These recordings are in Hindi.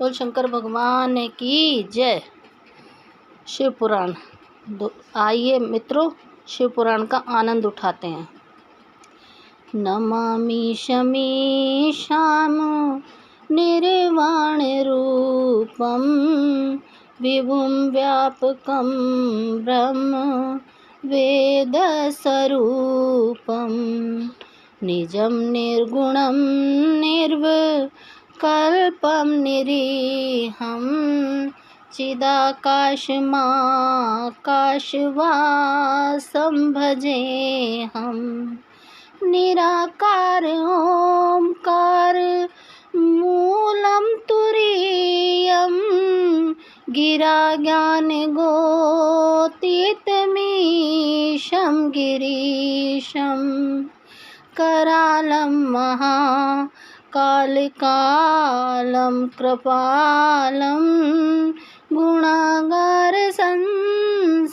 बोल शंकर भगवान की जय। शिव पुराण। आइए मित्रों, शिव पुराण का आनंद उठाते हैं। नमामि शमीशाम निर्वाण रूपम विभुम व्यापकम ब्रह्म वेद स्वरूपम निजं निर्गुणं निर्विकल्पं निरीहं चिदाकाशमाकाशवासं भजेऽहं निराकार ओंकार मूलं तुरीयं गिरा ज्ञानगोतीतमीशं गिरीशं करालं महाकालकालं कृपालं गुणागार संसारपारं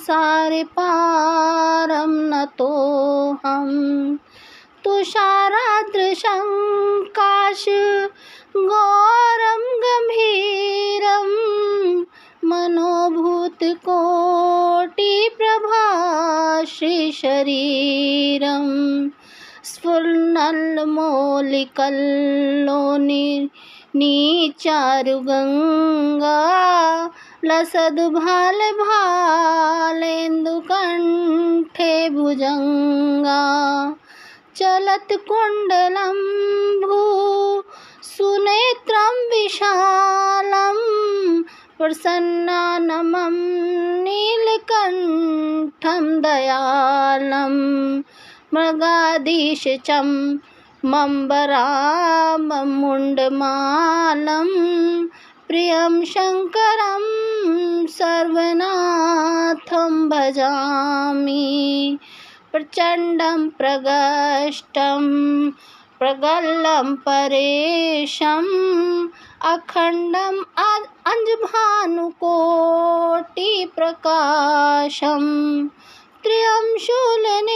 नतोऽहं तुषारादृशं काशगौरं गम्भीरं मनोभूतकोटिप्रभाश्रीशरीरं स्फुरन्नल्लोलिकल्लोनिचारुगङ्गा लसद्भालेन्दुकण्ठे भुजङ्गा चलत्कुण्डलं भूसुनेत्रं विशालं प्रसन्नाननं नीलकण्ठं दयालं मृगाधीशचं मम्बराममुण्डमालं प्रियं शङ्करं सर्वनाथं भजामि प्रचण्डं प्रगष्टं प्रगल्लं परेशम् अखण्डम् अञ्जभानुकोटिप्रकाशं त्र्यं शूलनिर्मूलनं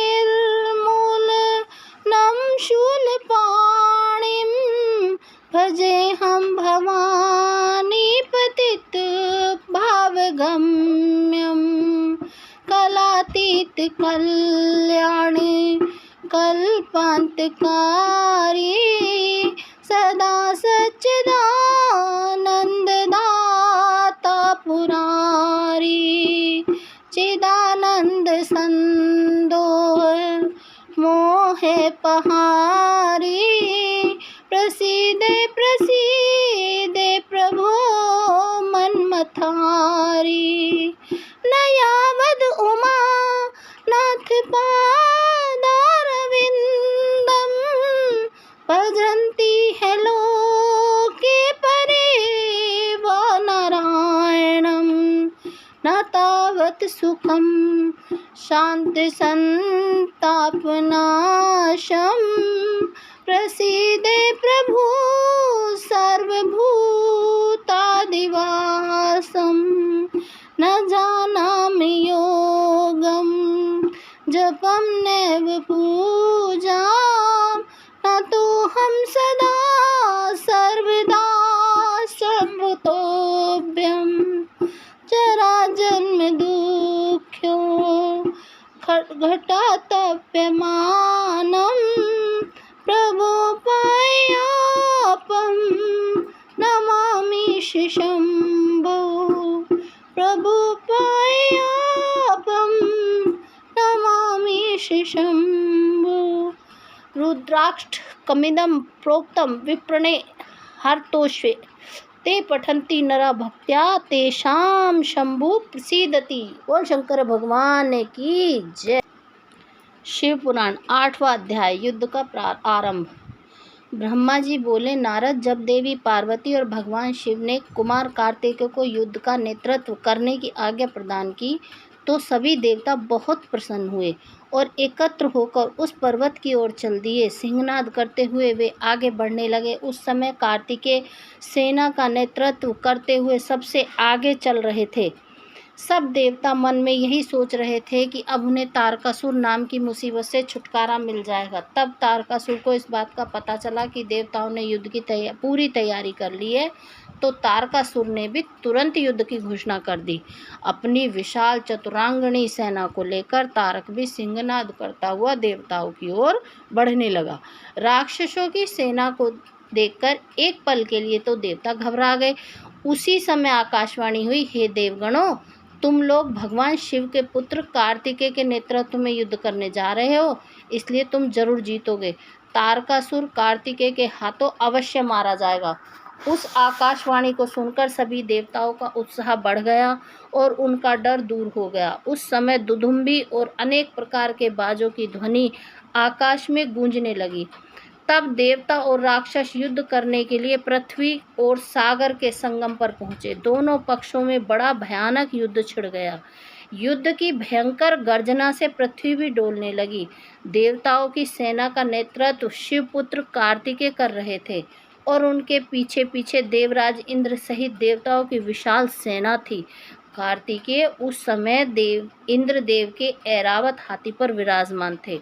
शूलपाणिं भजेऽहं भवानीपतितभावगम्यं कलातीत कल्याणी कल्पान्तकारी सदा सच्चिदानन्ददाता पुरारी चिदानन्द संदोह मोहे पहारी प्रसीदे प्रसीदे प्रभो मन्मथारी न यावद उमा नाथ पादारविन्दं भजन्ति है लोके परिव नारायणं न तावत् सुखं शान्तिसन्तापनाशं प्रसीदे प्रभु सर्वभूतादिवासं न जानामि योगं जपं नैव पूजां न तोऽहं सदा सर्वदा सर्वतोभ्यं जराजन्म दुःख्यो घटातप्यमानं प्रभोपायापं नमामि शम्भो प्रभुपायापं नमामि शम्भो रुद्राक्ष कमिदं प्रोक्तं विप्रणे हर्तोष्वे ते पठन्ति नरा भक्त्या तेषां शंभु प्रसीदति। बोल शंकर भगवान की जय। शिव पुराण 8वां अध्याय। युद्ध का आरंभ। ब्रह्मा जी बोले, नारद, जब देवी पार्वती और भगवान शिव ने कुमार कार्तिकेय को युद्ध का नेतृत्व करने की आज्ञा प्रदान की तो सभी देवता बहुत प्रसन्न हुए और एकत्र होकर उस पर्वत की ओर चल दिए। सिंहनाद करते हुए वे आगे बढ़ने लगे। उस समय कार्तिकेय सेना का नेतृत्व करते हुए सबसे आगे चल रहे थे। सब देवता मन में यही सोच रहे थे कि अब उन्हें तारकासुर नाम की मुसीबत से छुटकारा मिल जाएगा। तब तारकासुर को इस बात का पता चला कि देवताओं ने युद्ध की पूरी तैयारी कर ली है, तो तारकासुर ने भी तुरंत युद्ध की घोषणा कर दी। अपनी विशाल चतुरांगणी सेना को लेकर तारक भी सिंहनाद करता हुआ देवताओं की ओर बढ़ने लगा। राक्षसों की सेना को देखकर एक पल के लिए तो देवता घबरा गए। उसी समय आकाशवाणी हुई, हे देवगणों, तुम लोग भगवान शिव के पुत्र कार्तिकेय के नेतृत्व में युद्ध करने जा रहे हो, इसलिए तुम जरूर जीतोगे। तारकासुर कार्तिकेय के हाथों अवश्य मारा जाएगा। उस आकाशवाणी को सुनकर सभी देवताओं का उत्साह बढ़ गया और उनका डर दूर हो गया। उस समय दुदुम्बी और अनेक प्रकार के बाजों की ध्वनि आकाश में गूंजने लगी। तब देवता और राक्षस युद्ध करने के लिए पृथ्वी और सागर के संगम पर पहुंचे। दोनों पक्षों में बड़ा भयानक युद्ध छिड़ गया। युद्ध की भयंकर गर्जना से पृथ्वी भी डोलने लगी। देवताओं की सेना का नेतृत्व शिवपुत्र कार्तिकेय कर रहे थे और उनके पीछे पीछे देवराज इंद्र सहित देवताओं की विशाल सेना थी। कार्तिकेय उस समय इंद्रदेव के ऐरावत हाथी पर विराजमान थे।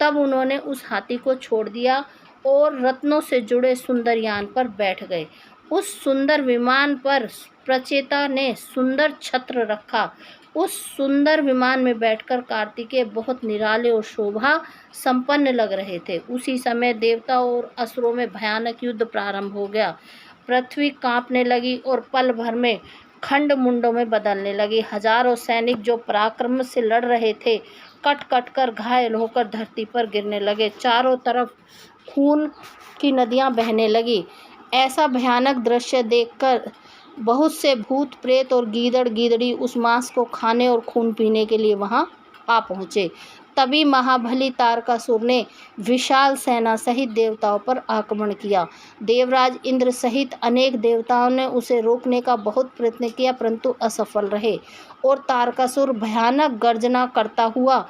तब उन्होंने उस हाथी को छोड़ दिया और रत्नों से जुड़े सुंदर यान पर बैठ गए। उस सुंदर विमान पर प्रचेता ने सुंदर छत्र रखा। उस सुंदर विमान में बैठकर कार्तिकेय बहुत निराले और शोभा संपन्न लग रहे थे। उसी समय देवताओं और असुरों में भयानक युद्ध प्रारंभ हो गया। पृथ्वी कांपने लगी और पल भर में खंड मुंडों में बदलने लगी। हजारों सैनिक जो पराक्रम से लड़ रहे थे, कट कट कर घायल होकर धरती पर गिरने लगे। चारों तरफ खून की नदियां बहने लगी। ऐसा भयानक दृश्य देखकर बहुत से भूत प्रेत और गीदड़ गीदड़ी उस मांस को खाने और खून पीने के लिए वहां आ पहुंचे। तभी महाबली तारकासुर ने विशाल सेना सहित देवताओं पर आक्रमण किया। देवराज इंद्र सहित अनेक देवताओं ने उसे रोकने का बहुत प्रयत्न किया, परंतु असफल रहे और तारकासुर भयानक गर्जना करता हुआ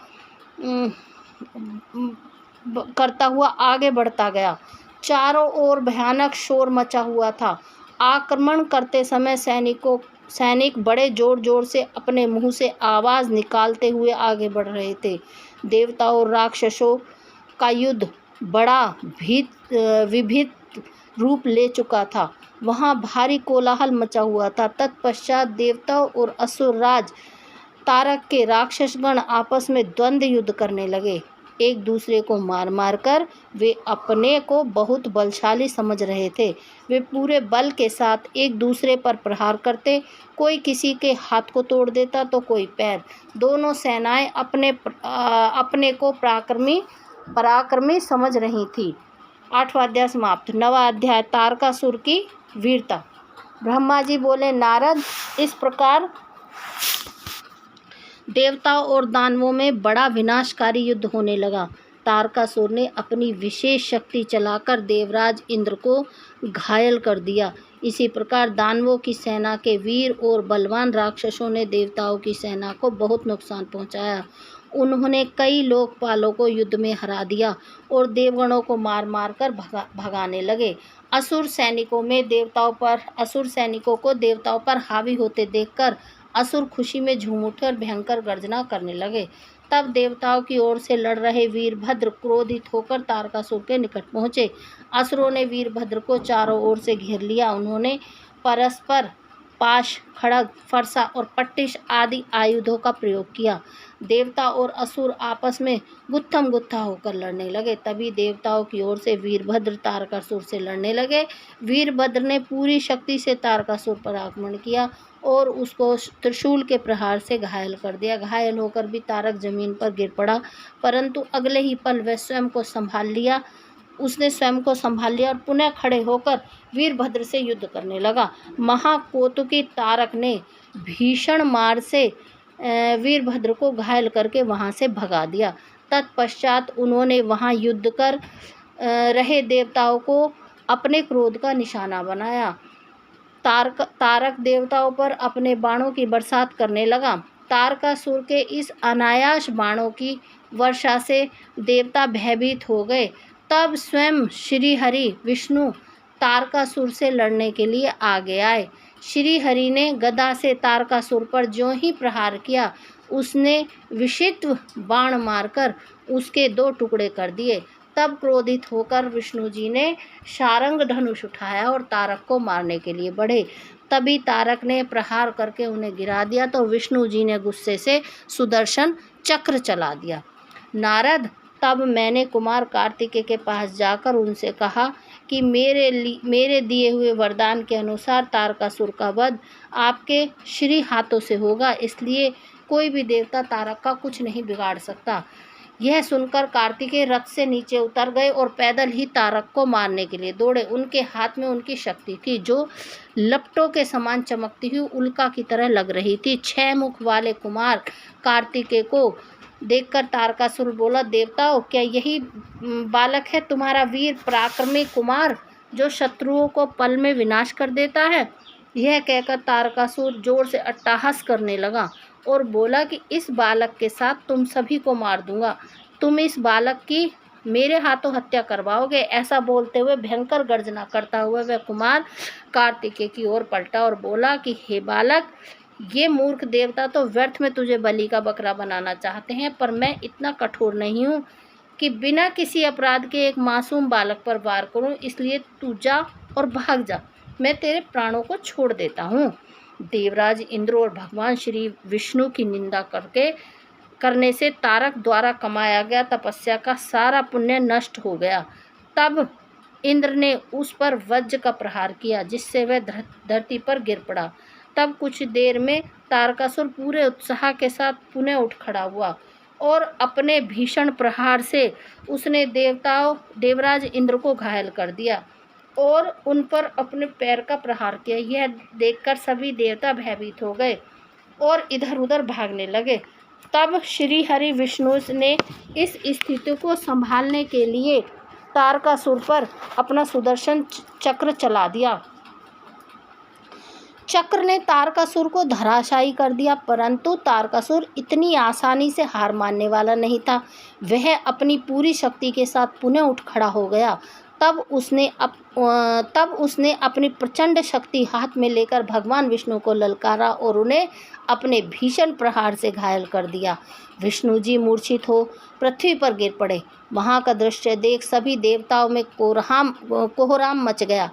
आगे बढ़ता गया। चारों ओर भयानक शोर मचा हुआ था। आक्रमण करते समय सैनिक बड़े जोर जोर से अपने मुंह से आवाज़ निकालते हुए आगे बढ़ रहे थे। देवताओं और राक्षसों का युद्ध बड़ा विभीत रूप ले चुका था। वहाँ भारी कोलाहल मचा हुआ था। तत्पश्चात देवताओं और असुर राज तारक के राक्षसगण आपस में द्वंद्व युद्ध करने लगे। एक दूसरे को मार मार कर वे अपने को बहुत बलशाली समझ रहे थे। वे पूरे बल के साथ एक दूसरे पर प्रहार करते। कोई किसी के हाथ को तोड़ देता तो कोई पैर। दोनों सेनाएं अपने को पराक्रमी समझ रही थी। 8वां अध्याय समाप्त। 9वां अध्याय तारकासुर की वीरता। ब्रह्मा जी बोले, नारद, इस प्रकार देवताओं और दानवों में बड़ा विनाशकारी युद्ध होने लगा। तारकासुर ने अपनी विशेष शक्ति चलाकर देवराज इंद्र को घायल कर दिया। इसी प्रकार दानवों की सेना के वीर और बलवान राक्षसों ने देवताओं की सेना को बहुत नुकसान पहुंचाया। उन्होंने कई लोकपालों को युद्ध में हरा दिया और देवगणों को मार मार कर भगाने लगे। असुर सैनिकों को देवताओं पर हावी होते देखकर असुर खुशी में झूम उठे और भयंकर गर्जना करने लगे। तब देवताओं की ओर से लड़ रहे वीरभद्र क्रोधित होकर तारकासुर के निकट पहुंचे। असुरों ने वीरभद्र को चारों ओर से घेर लिया। उन्होंने परस्पर पाश, खड्ग, फरसा और पट्टिश आदि आयुधों का प्रयोग किया। देवता और असुर आपस में गुत्थम गुत्था होकर लड़ने लगे। तभी देवताओं की ओर से वीरभद्र तारकासुर से लड़ने लगे। वीरभद्र ने पूरी शक्ति से तारकासुर पर आक्रमण किया और उसको त्रिशूल के प्रहार से घायल कर दिया। घायल होकर भी तारक जमीन पर गिर पड़ा, परंतु अगले ही पल वह स्वयं को संभाल लिया और पुनः खड़े होकर वीरभद्र से युद्ध करने लगा। महाकोतुकी तारक ने भीषण मार से वीरभद्र को घायल करके वहां से भगा दिया। तत्पश्चात उन्होंने वहां युद्ध कर रहे देवताओं को अपने क्रोध का निशाना बनाया। तारक देवताओं पर अपने बाणों की बरसात करने लगा। तारकासुर के इस अनायास बाणों की वर्षा से देवता भयभीत हो गए। तब स्वयं श्री हरि विष्णु तारकासुर से लड़ने के लिए आगे आए। श्री हरि ने गदा से तारकासुर पर ज्यों ही प्रहार किया, उसने विषिक्त बाण मारकर उसके 2 टुकड़े कर दिए। तब क्रोधित होकर विष्णु जी ने शारंग धनुष उठाया और तारक को मारने के लिए बढ़े। तभी तारक ने प्रहार करके उन्हें गिरा दिया तो विष्णु जी ने गुस्से से सुदर्शन चक्र चला दिया। नारद, तब मैंने कुमार कार्तिकेय के पास जाकर उनसे कहा कि मेरे दिए हुए वरदान के अनुसार तारकासुर का वध आपके श्री हाथों से होगा, इसलिए कोई भी देवता तारक का कुछ नहीं बिगाड़ सकता। यह सुनकर कार्तिकेय रथ से नीचे उतर गए और पैदल ही तारक को मारने के लिए दौड़े। उनके हाथ में उनकी शक्ति थी जो लपटों के समान चमकती हुई उल्का की तरह लग रही थी। 6 मुख वाले कुमार कार्तिकेय को देखकर तारकासुर बोला, देवताओं, क्या यही बालक है तुम्हारा वीर पराक्रमी कुमार जो शत्रुओं को पल में विनाश कर देता है? यह कहकर तारकासुर जोर से अट्टहास करने लगा और बोला कि इस बालक के साथ तुम सभी को मार दूंगा। तुम इस बालक की मेरे हाथों हत्या करवाओगे। ऐसा बोलते हुए भयंकर गर्जना करता हुआ वह कुमार कार्तिकेय की ओर पलटा और बोला कि हे बालक, ये मूर्ख देवता तो व्यर्थ में तुझे बलि का बकरा बनाना चाहते हैं, पर मैं इतना कठोर नहीं हूँ कि बिना किसी अपराध के एक मासूम बालक पर वार करूँ। इसलिए तू जा और भाग जा, मैं तेरे प्राणों को छोड़ देता हूँ। देवराज इंद्र और भगवान श्री विष्णु की निंदा करने से तारक द्वारा कमाया गया तपस्या का सारा पुण्य नष्ट हो गया। तब इंद्र ने उस पर वज्र का प्रहार किया जिससे वह धरती पर गिर पड़ा। तब कुछ देर में तारकासुर पूरे उत्साह के साथ पुनः उठ खड़ा हुआ और अपने भीषण प्रहार से उसने देवराज इंद्र को घायल कर दिया और उन पर अपने पैर का प्रहार किया। यह देखकर सभी देवता भयभीत हो गए और इधर उधर भागने लगे। तब श्री हरि विष्णु ने इस स्थिति को संभालने के लिए तारकासुर पर अपना सुदर्शन चक्र चला दिया। चक्र ने तारकासुर को धराशायी कर दिया, परंतु तारकासुर इतनी आसानी से हार मानने वाला नहीं था। वह अपनी पूरी शक्ति के साथ पुनः उठ खड़ा हो गया। तब उसने अपनी प्रचंड शक्ति हाथ में लेकर भगवान विष्णु को ललकारा और उन्हें अपने भीषण प्रहार से घायल कर दिया। विष्णु जी मूर्छित हो पृथ्वी पर गिर पड़े। वहाँ का दृश्य देख सभी देवताओं में कोहराम मच गया।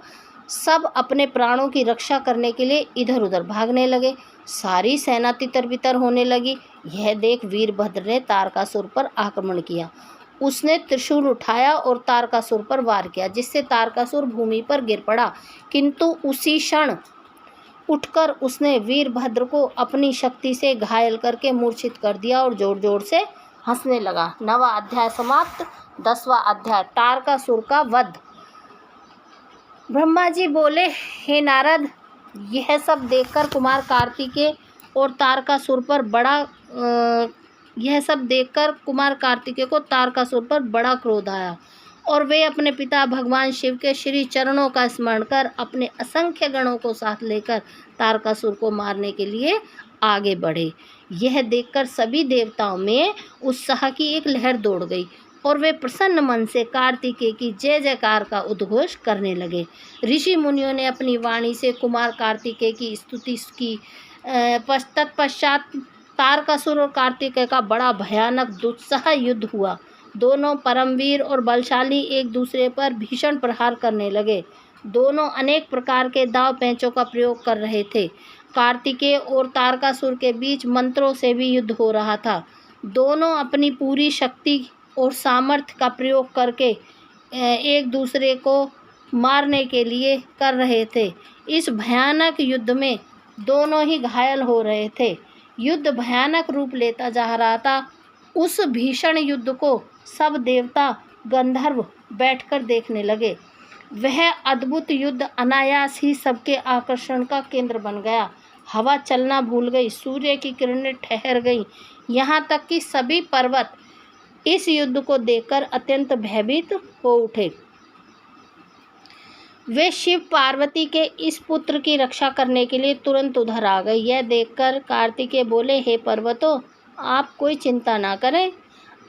सब अपने प्राणों की रक्षा करने के लिए इधर उधर भागने लगे। सारी सेना तितर बितर होने लगी। यह देख वीरभद्र ने तारकासुर पर आक्रमण किया। उसने त्रिशूल उठाया और तारकासुर पर वार किया, जिससे तारकासुर भूमि पर गिर पड़ा। किंतु उसी क्षण उठकर उसने वीरभद्र को अपनी शक्ति से घायल करके मूर्छित कर दिया और जोर जोर से हंसने लगा। 9वां अध्याय समाप्त। 10वां अध्याय तारकासुर का वध। ब्रह्मा जी बोले, हे नारद, यह सब देखकर कुमार कार्तिकेय और तारकासुर पर को तारकासुर पर बड़ा क्रोध आया और वे अपने पिता भगवान शिव के श्री चरणों का स्मरण कर अपने असंख्य गणों को साथ लेकर तारकासुर को मारने के लिए आगे बढ़े। यह देखकर सभी देवताओं में उत्साह की एक लहर दौड़ गई और वे प्रसन्न मन से कार्तिकेय की जय जयकार का उद्घोष करने लगे। ऋषि मुनियों ने अपनी वाणी से कुमार कार्तिकेय की स्तुति की। तत्पश्चात तारकासुर और कार्तिकेय का बड़ा भयानक दुस्सह युद्ध हुआ। दोनों परमवीर और बलशाली एक दूसरे पर भीषण प्रहार करने लगे। दोनों अनेक प्रकार के दाव पेंचों का प्रयोग कर रहे थे। कार्तिकेय और तारकासुर के बीच मंत्रों से भी युद्ध हो रहा था। दोनों अपनी पूरी शक्ति और सामर्थ्य का प्रयोग करके एक दूसरे को मारने के लिए कर रहे थे। इस भयानक युद्ध में दोनों ही घायल हो रहे थे। युद्ध भयानक रूप लेता जा रहा था। उस भीषण युद्ध को सब देवता गंधर्व बैठकर देखने लगे। वह अद्भुत युद्ध अनायास ही सबके आकर्षण का केंद्र बन गया। हवा चलना भूल गई, सूर्य की किरणें ठहर गईं, यहाँ तक कि सभी पर्वत इस युद्ध को देखकर अत्यंत भयभीत हो उठे। वे शिव पार्वती के इस पुत्र की रक्षा करने के लिए तुरंत उधर आ गए। यह देखकर कार्तिकेय बोले, हे पर्वतों, आप कोई चिंता ना करें।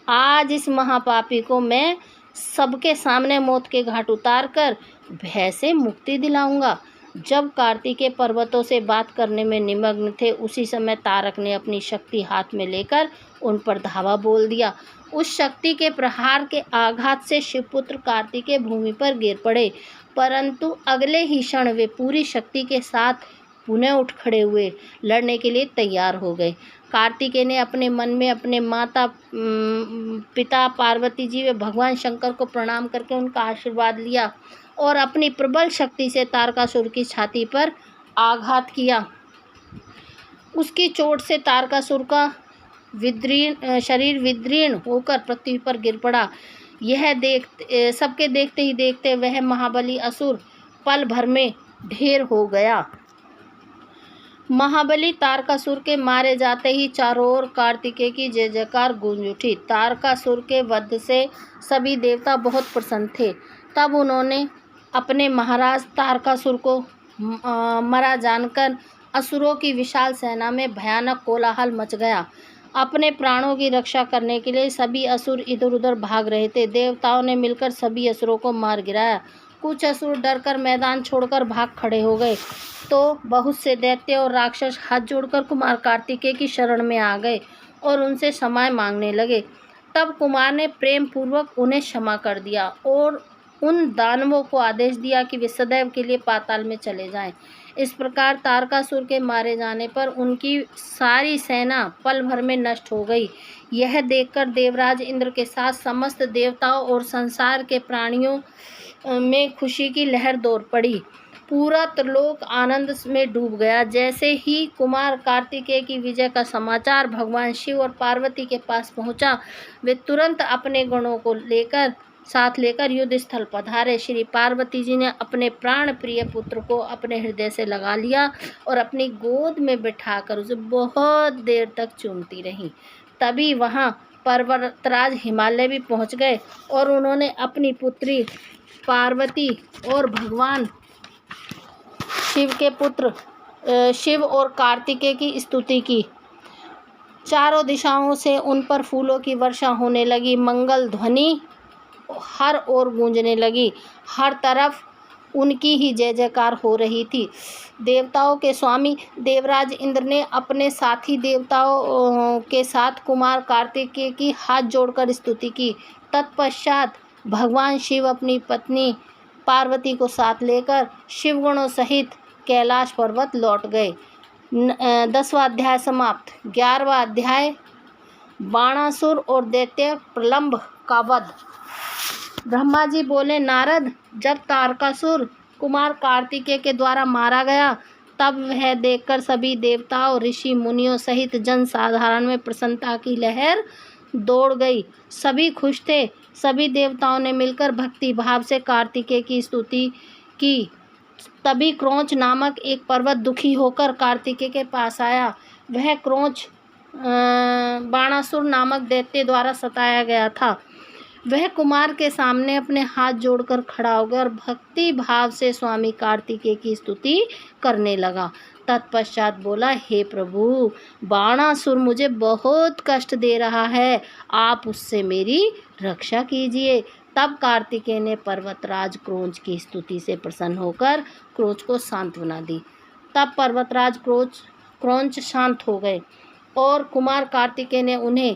आज इस महापापी को मैं सबके सामने मौत के घाट उतार कर भय से मुक्ति दिलाऊंगा। जब कार्तिकेय पर्वतों से बात करने में निमग्न थे, उसी समय तारक ने अपनी शक्ति हाथ में लेकर उन पर धावा बोल दिया। उस शक्ति के प्रहार के आघात से शिवपुत्र कार्तिकेय भूमि पर गिर पड़े, परंतु अगले ही क्षण वे पूरी शक्ति के साथ पुनः उठ खड़े हुए, लड़ने के लिए तैयार हो गए। कार्तिकेय ने अपने मन में अपने माता पिता पार्वती जी व भगवान शंकर को प्रणाम करके उनका आशीर्वाद लिया और अपनी प्रबल शक्ति से तारकासुर की छाती पर आघात किया। उसकी चोट से तारकासुर का शरीर विदीर्ण होकर पृथ्वी पर गिर पड़ा। सबके देखते ही देखते वह महाबली असुर पल भर में ढेर हो गया। महाबली तारकासुर के मारे जाते ही चारों ओर कार्तिकेय की जय जयकार गूंज उठी। तारकासुर के वध से सभी देवता बहुत प्रसन्न थे। तब उन्होंने अपने महाराज तारकासुर को मरा जानकर असुरों की विशाल सेना में भयानक कोलाहल मच गया। अपने प्राणों की रक्षा करने के लिए सभी असुर इधर उधर भाग रहे थे। देवताओं ने मिलकर सभी असुरों को मार गिराया। कुछ असुर डरकर मैदान छोड़कर भाग खड़े हो गए, तो बहुत से दैत्य और राक्षस हाथ जोड़कर कुमार कार्तिकेय की शरण में आ गए और उनसे क्षमा मांगने लगे। तब कुमार ने प्रेम पूर्वक उन्हें क्षमा कर दिया और उन दानवों को आदेश दिया कि वे सदैव के लिए पाताल में चले जाएं। इस प्रकार तारकासुर के मारे जाने पर उनकी सारी सेना पल भर में नष्ट हो गई। यह देखकर देवराज इंद्र के साथ समस्त देवताओं और संसार के प्राणियों में खुशी की लहर दौड़ पड़ी। पूरा त्रिलोक आनंद में डूब गया। जैसे ही कुमार कार्तिकेय की विजय का समाचार भगवान शिव और पार्वती के पास पहुंचा, वे तुरंत अपने गणों को साथ लेकर युद्ध स्थल पधारे। श्री पार्वती जी ने अपने प्राण प्रिय पुत्र को अपने हृदय से लगा लिया और अपनी गोद में बिठाकर उसे बहुत देर तक चूमती रहीं। तभी वहां पर्वतराज हिमालय भी पहुंच गए और उन्होंने अपनी पुत्री पार्वती और भगवान शिव के पुत्र शिव और कार्तिकेय की स्तुति की। चारों दिशाओं से उन पर फूलों की वर्षा होने लगी। मंगल ध्वनि हर ओर गूंजने लगी। हर तरफ उनकी ही जय जयकार हो रही थी। देवताओं के स्वामी देवराज इंद्र ने अपने साथी देवताओं के साथ कुमार कार्तिकेय की हाथ जोड़कर स्तुति की। तत्पश्चात भगवान शिव अपनी पत्नी पार्वती को साथ लेकर शिवगणों सहित कैलाश पर्वत लौट गए। 10वां अध्याय समाप्त। 11वां अध्याय बाणासुर और दैत्य प्रलंब का वध। ब्रह्मा जी बोले, नारद, जब तारकासुर कुमार कार्तिकेय के द्वारा मारा गया, तब वह देखकर सभी देवताओं, ऋषि मुनियों सहित जन साधारण में प्रसन्नता की लहर दौड़ गई। सभी खुश थे। सभी देवताओं ने मिलकर भक्ति भाव से कार्तिकेय की स्तुति की। तभी क्रौंच नामक एक पर्वत दुखी होकर कार्तिकेय के पास आया। वह क्रौंच बाणासुर नामक दैत्य द्वारा सताया गया था। वह कुमार के सामने अपने हाथ जोड़कर खड़ा हो गया और भक्ति भाव से स्वामी कार्तिकेय की स्तुति करने लगा। तत्पश्चात बोला, हे प्रभु, बाणासुर मुझे बहुत कष्ट दे रहा है, आप उससे मेरी रक्षा कीजिए। तब कार्तिकेय ने पर्वतराज क्रौंच की स्तुति से प्रसन्न होकर क्रौंच को सांत्वना दी। तब पर्वतराज क्रौंच शांत हो गए और कुमार कार्तिकेय ने उन्हें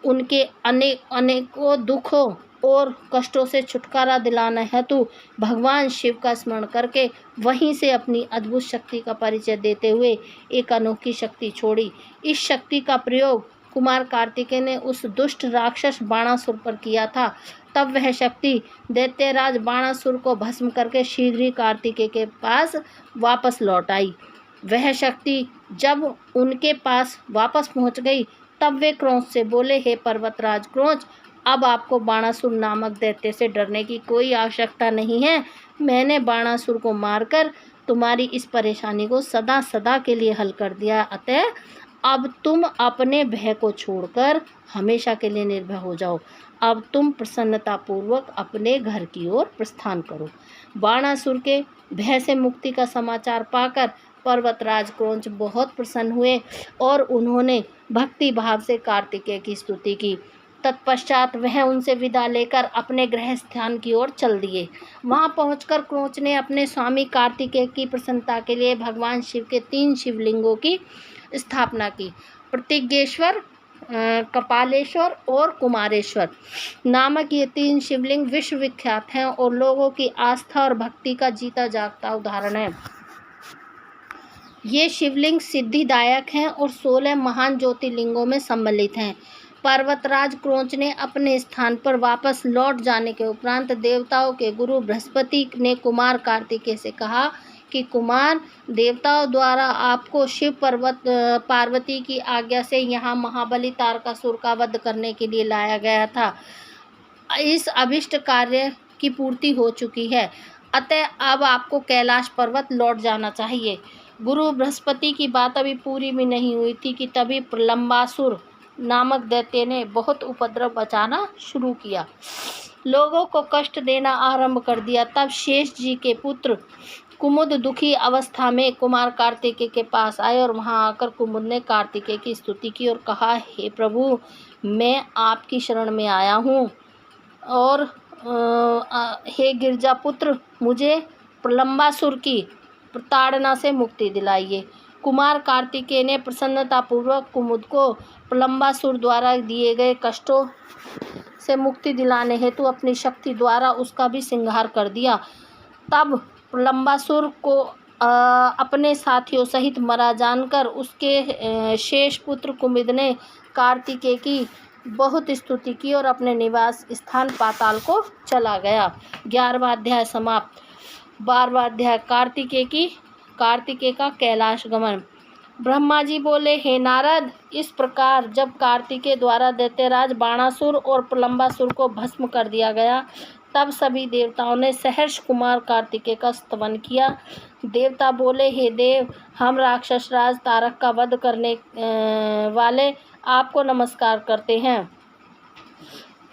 उनके अनेकों दुखों और कष्टों से छुटकारा दिलाना हेतु भगवान शिव का स्मरण करके वहीं से अपनी अद्भुत शक्ति का परिचय देते हुए एक अनोखी शक्ति छोड़ी। इस शक्ति का प्रयोग कुमार कार्तिकेय ने उस दुष्ट राक्षस बाणासुर पर किया था। तब वह शक्ति दैत्यराज बाणासुर को भस्म करके शीघ्र ही कार्तिकेय के पास वापस लौट आई। वह शक्ति जब उनके पास वापस पहुंच गई, तब वे क्रौंच से बोले, हे पर्वतराज क्रौंच, अब आपको बाणासुर नामक दैत्य से डरने की कोई आवश्यकता नहीं है। मैंने बाणासुर को मारकर तुम्हारी इस परेशानी को सदा सदा के लिए हल कर दिया। अतः अब तुम अपने भय को छोड़कर हमेशा के लिए निर्भय हो जाओ। अब तुम प्रसन्नतापूर्वक अपने घर की ओर प्रस्थान करो। बाणासुर के भय से मुक्ति का समाचार पाकर पर्वतराज क्रौंच बहुत प्रसन्न हुए और उन्होंने भक्ति भाव से कार्तिकेय की स्तुति की। तत्पश्चात वह उनसे विदा लेकर अपने गृह स्थान की ओर चल दिए। वहां पहुंचकर क्रोच ने अपने स्वामी कार्तिकेय की प्रसन्नता के लिए भगवान शिव के 3 शिवलिंगों की स्थापना की। प्रतिज्ञेश्वर, कपालेश्वर और कुमारेश्वर नामक ये 3 शिवलिंग विश्वविख्यात हैं और लोगों की आस्था और भक्ति का जीता जागता उदाहरण है। ये शिवलिंग सिद्धिदायक हैं और 16 महान ज्योतिर्लिंगों में सम्मिलित हैं। पर्वतराज क्रोच ने अपने स्थान पर वापस लौट जाने के उपरांत देवताओं के गुरु बृहस्पति ने कुमार कार्तिकेय से कहा कि कुमार, देवताओं द्वारा आपको शिव पार्वती की आज्ञा से यहाँ महाबली तारकासुर का वध करने के लिए लाया गया था। इस अभिष्ट कार्य की पूर्ति हो चुकी है, अतः अब आपको कैलाश पर्वत लौट जाना चाहिए। गुरु बृहस्पति की बात अभी पूरी भी नहीं हुई थी कि तभी प्रलंबासुर नामक दैत्य ने बहुत उपद्रव मचाना शुरू किया, लोगों को कष्ट देना आरंभ कर दिया। तब शेष जी के पुत्र कुमुद दुखी अवस्था में कुमार कार्तिकेय के पास आए और वहां आकर कुमुद ने कार्तिकेय की स्तुति की और कहा, हे प्रभु, मैं आपकी शरण में आया हूँ और हे गिरजापुत्र, मुझे प्रलंबासुर की प्रताड़ना से मुक्ति दिलाइए। कुमार कार्तिकेय ने प्रसन्नतापूर्वक कुमुद को प्रलंबासुर द्वारा दिए गए कष्टों से मुक्ति दिलाने हेतु अपनी शक्ति द्वारा उसका भी संहार कर दिया। तब प्रलंबासुर को अपने साथियों सहित मरा जानकर उसके शेष पुत्र कुमुद ने कार्तिकेय की बहुत स्तुति की और अपने निवास स्थान पाताल को चला गया। 11वां अध्याय समाप्त। 12वां अध्याय कार्तिकेय का कैलाश गमन। ब्रह्मा जी बोले, हे नारद, इस प्रकार जब कार्तिकेय द्वारा दैत्यराज बाणासुर और प्रलंबासुर को भस्म कर दिया गया, तब सभी देवताओं ने सहर्ष कुमार कार्तिकेय का स्तवन किया। देवता बोले, हे देव, हम राक्षस राज तारक का वध करने वाले आपको नमस्कार करते हैं।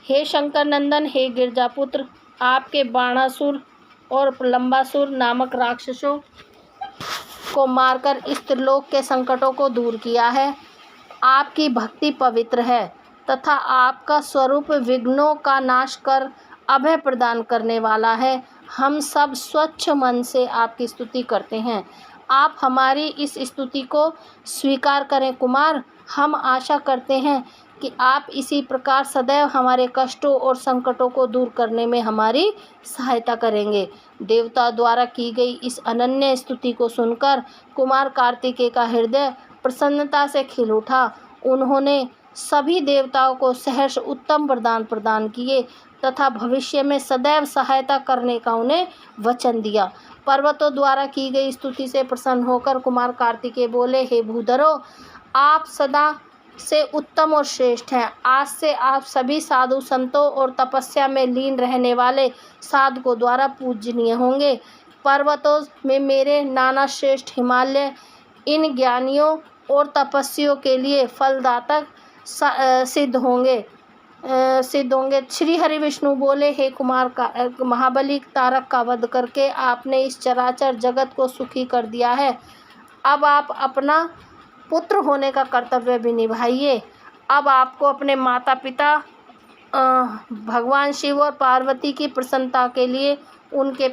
हे शंकर नंदन, हे गिरजापुत्र, आपके बाणासुर और प्रलंबासुर नामक राक्षसों को मारकर इस त्रिलोक के संकटों को दूर किया है। आपकी भक्ति पवित्र है तथा आपका स्वरूप विघ्नों का नाश कर अभय प्रदान करने वाला है। हम सब स्वच्छ मन से आपकी स्तुति करते हैं। आप हमारी इस स्तुति को स्वीकार करें कुमार। हम आशा करते हैं कि आप इसी प्रकार सदैव हमारे कष्टों और संकटों को दूर करने में हमारी सहायता करेंगे। देवता द्वारा की गई इस अनन्य स्तुति को सुनकर कुमार कार्तिकेय का हृदय प्रसन्नता से खिल उठा। उन्होंने सभी देवताओं को सहर्ष उत्तम वरदान प्रदान किए तथा भविष्य में सदैव सहायता करने का उन्हें वचन दिया। पर्वतों द्वारा की गई स्तुति से प्रसन्न होकर कुमार कार्तिकेय बोले, हे भूधरो, आप सदा से उत्तम और श्रेष्ठ हैं। आज से आप सभी साधु संतों और तपस्या में लीन रहने वाले साधकों द्वारा पूजनीय होंगे। पर्वतों में मेरे नाना श्रेष्ठ हिमालय इन ज्ञानियों और तपस्वियों के लिए फलदातक सिद्ध होंगे। श्री हरि विष्णु बोले, हे कुमार का महाबली तारक का वध करके आपने इस चराचर जगत को सुखी कर दिया है। अब आप अपना पुत्र होने का कर्तव्य भी निभाइए। अब आपको अपने माता पिता भगवान शिव और पार्वती की प्रसन्नता के लिए उनके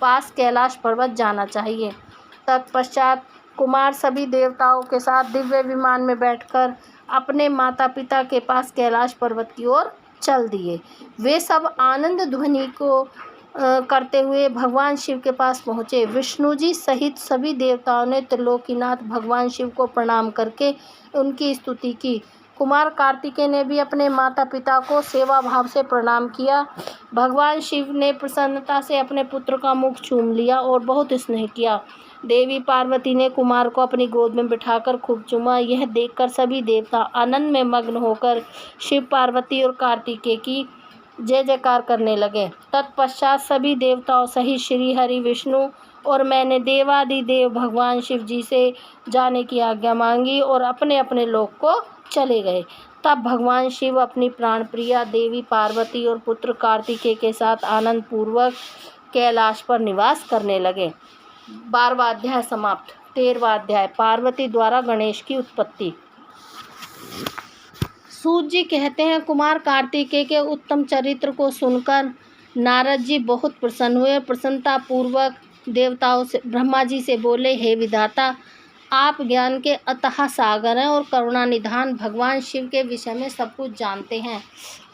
पास कैलाश पर्वत जाना चाहिए। तत्पश्चात कुमार सभी देवताओं के साथ दिव्य विमान में बैठकर अपने माता पिता के पास कैलाश पर्वत की ओर चल दिए। वे सब आनंद ध्वनि को करते हुए भगवान शिव के पास पहुँचे। विष्णु जी सहित सभी देवताओं ने त्रिलोकीनाथ भगवान शिव को प्रणाम करके उनकी स्तुति की। कुमार कार्तिकेय ने भी अपने माता पिता को सेवा भाव से प्रणाम किया। भगवान शिव ने प्रसन्नता से अपने पुत्र का मुख चूम लिया और बहुत स्नेह किया। देवी पार्वती ने कुमार को अपनी गोद में बिठाकर खूब चूमा। यह देखकर सभी देवता आनंद में मग्न होकर शिव, पार्वती और कार्तिकेय की जय जयकार करने लगे। तत्पश्चात सभी देवताओं सहित श्री हरि विष्णु और मैंने देवादिदेव भगवान शिव जी से जाने की आज्ञा मांगी और अपने अपने लोक को चले गए। तब भगवान शिव अपनी प्राणप्रिया देवी पार्वती और पुत्र कार्तिकेय के साथ आनंद पूर्वक कैलाश पर निवास करने लगे। 12वां अध्याय समाप्त। 13वां अध्याय पार्वती द्वारा गणेश की उत्पत्ति। सूत जी कहते हैं, कुमार कार्तिकेय के उत्तम चरित्र को सुनकर नारद जी बहुत प्रसन्न हुए। प्रसन्नता पूर्वक देवताओं से ब्रह्मा जी से बोले, हे विधाता, आप ज्ञान के अथाह सागर हैं और करुणा निधान भगवान शिव के विषय में सब कुछ जानते हैं।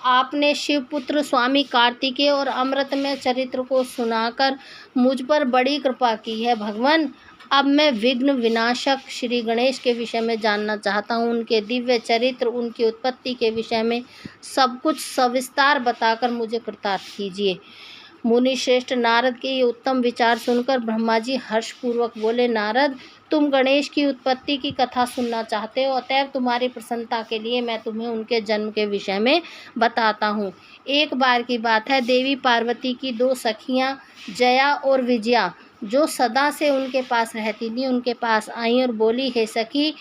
आपने शिवपुत्र स्वामी कार्तिकेय और अमृतमय चरित्र को सुनाकर मुझ पर बड़ी कृपा की है। भगवान, अब मैं विघ्न विनाशक श्री गणेश के विषय में जानना चाहता हूँ। उनके दिव्य चरित्र, उनकी उत्पत्ति के विषय में सब कुछ सविस्तार बताकर मुझे कृतार्थ कीजिए। मुनि श्रेष्ठ नारद के ये उत्तम विचार सुनकर ब्रह्मा जी हर्षपूर्वक बोले, नारद, तुम गणेश की उत्पत्ति की कथा सुनना चाहते हो, अतएव तुम्हारी प्रसन्नता के लिए मैं तुम्हें उनके जन्म के विषय में बताता हूँ। एक बार की बात है, देवी पार्वती की 2 सखियाँ जया और विजया, जो सदा से उनके पास रहती थी, उनके पास आई और बोली, हे सखी,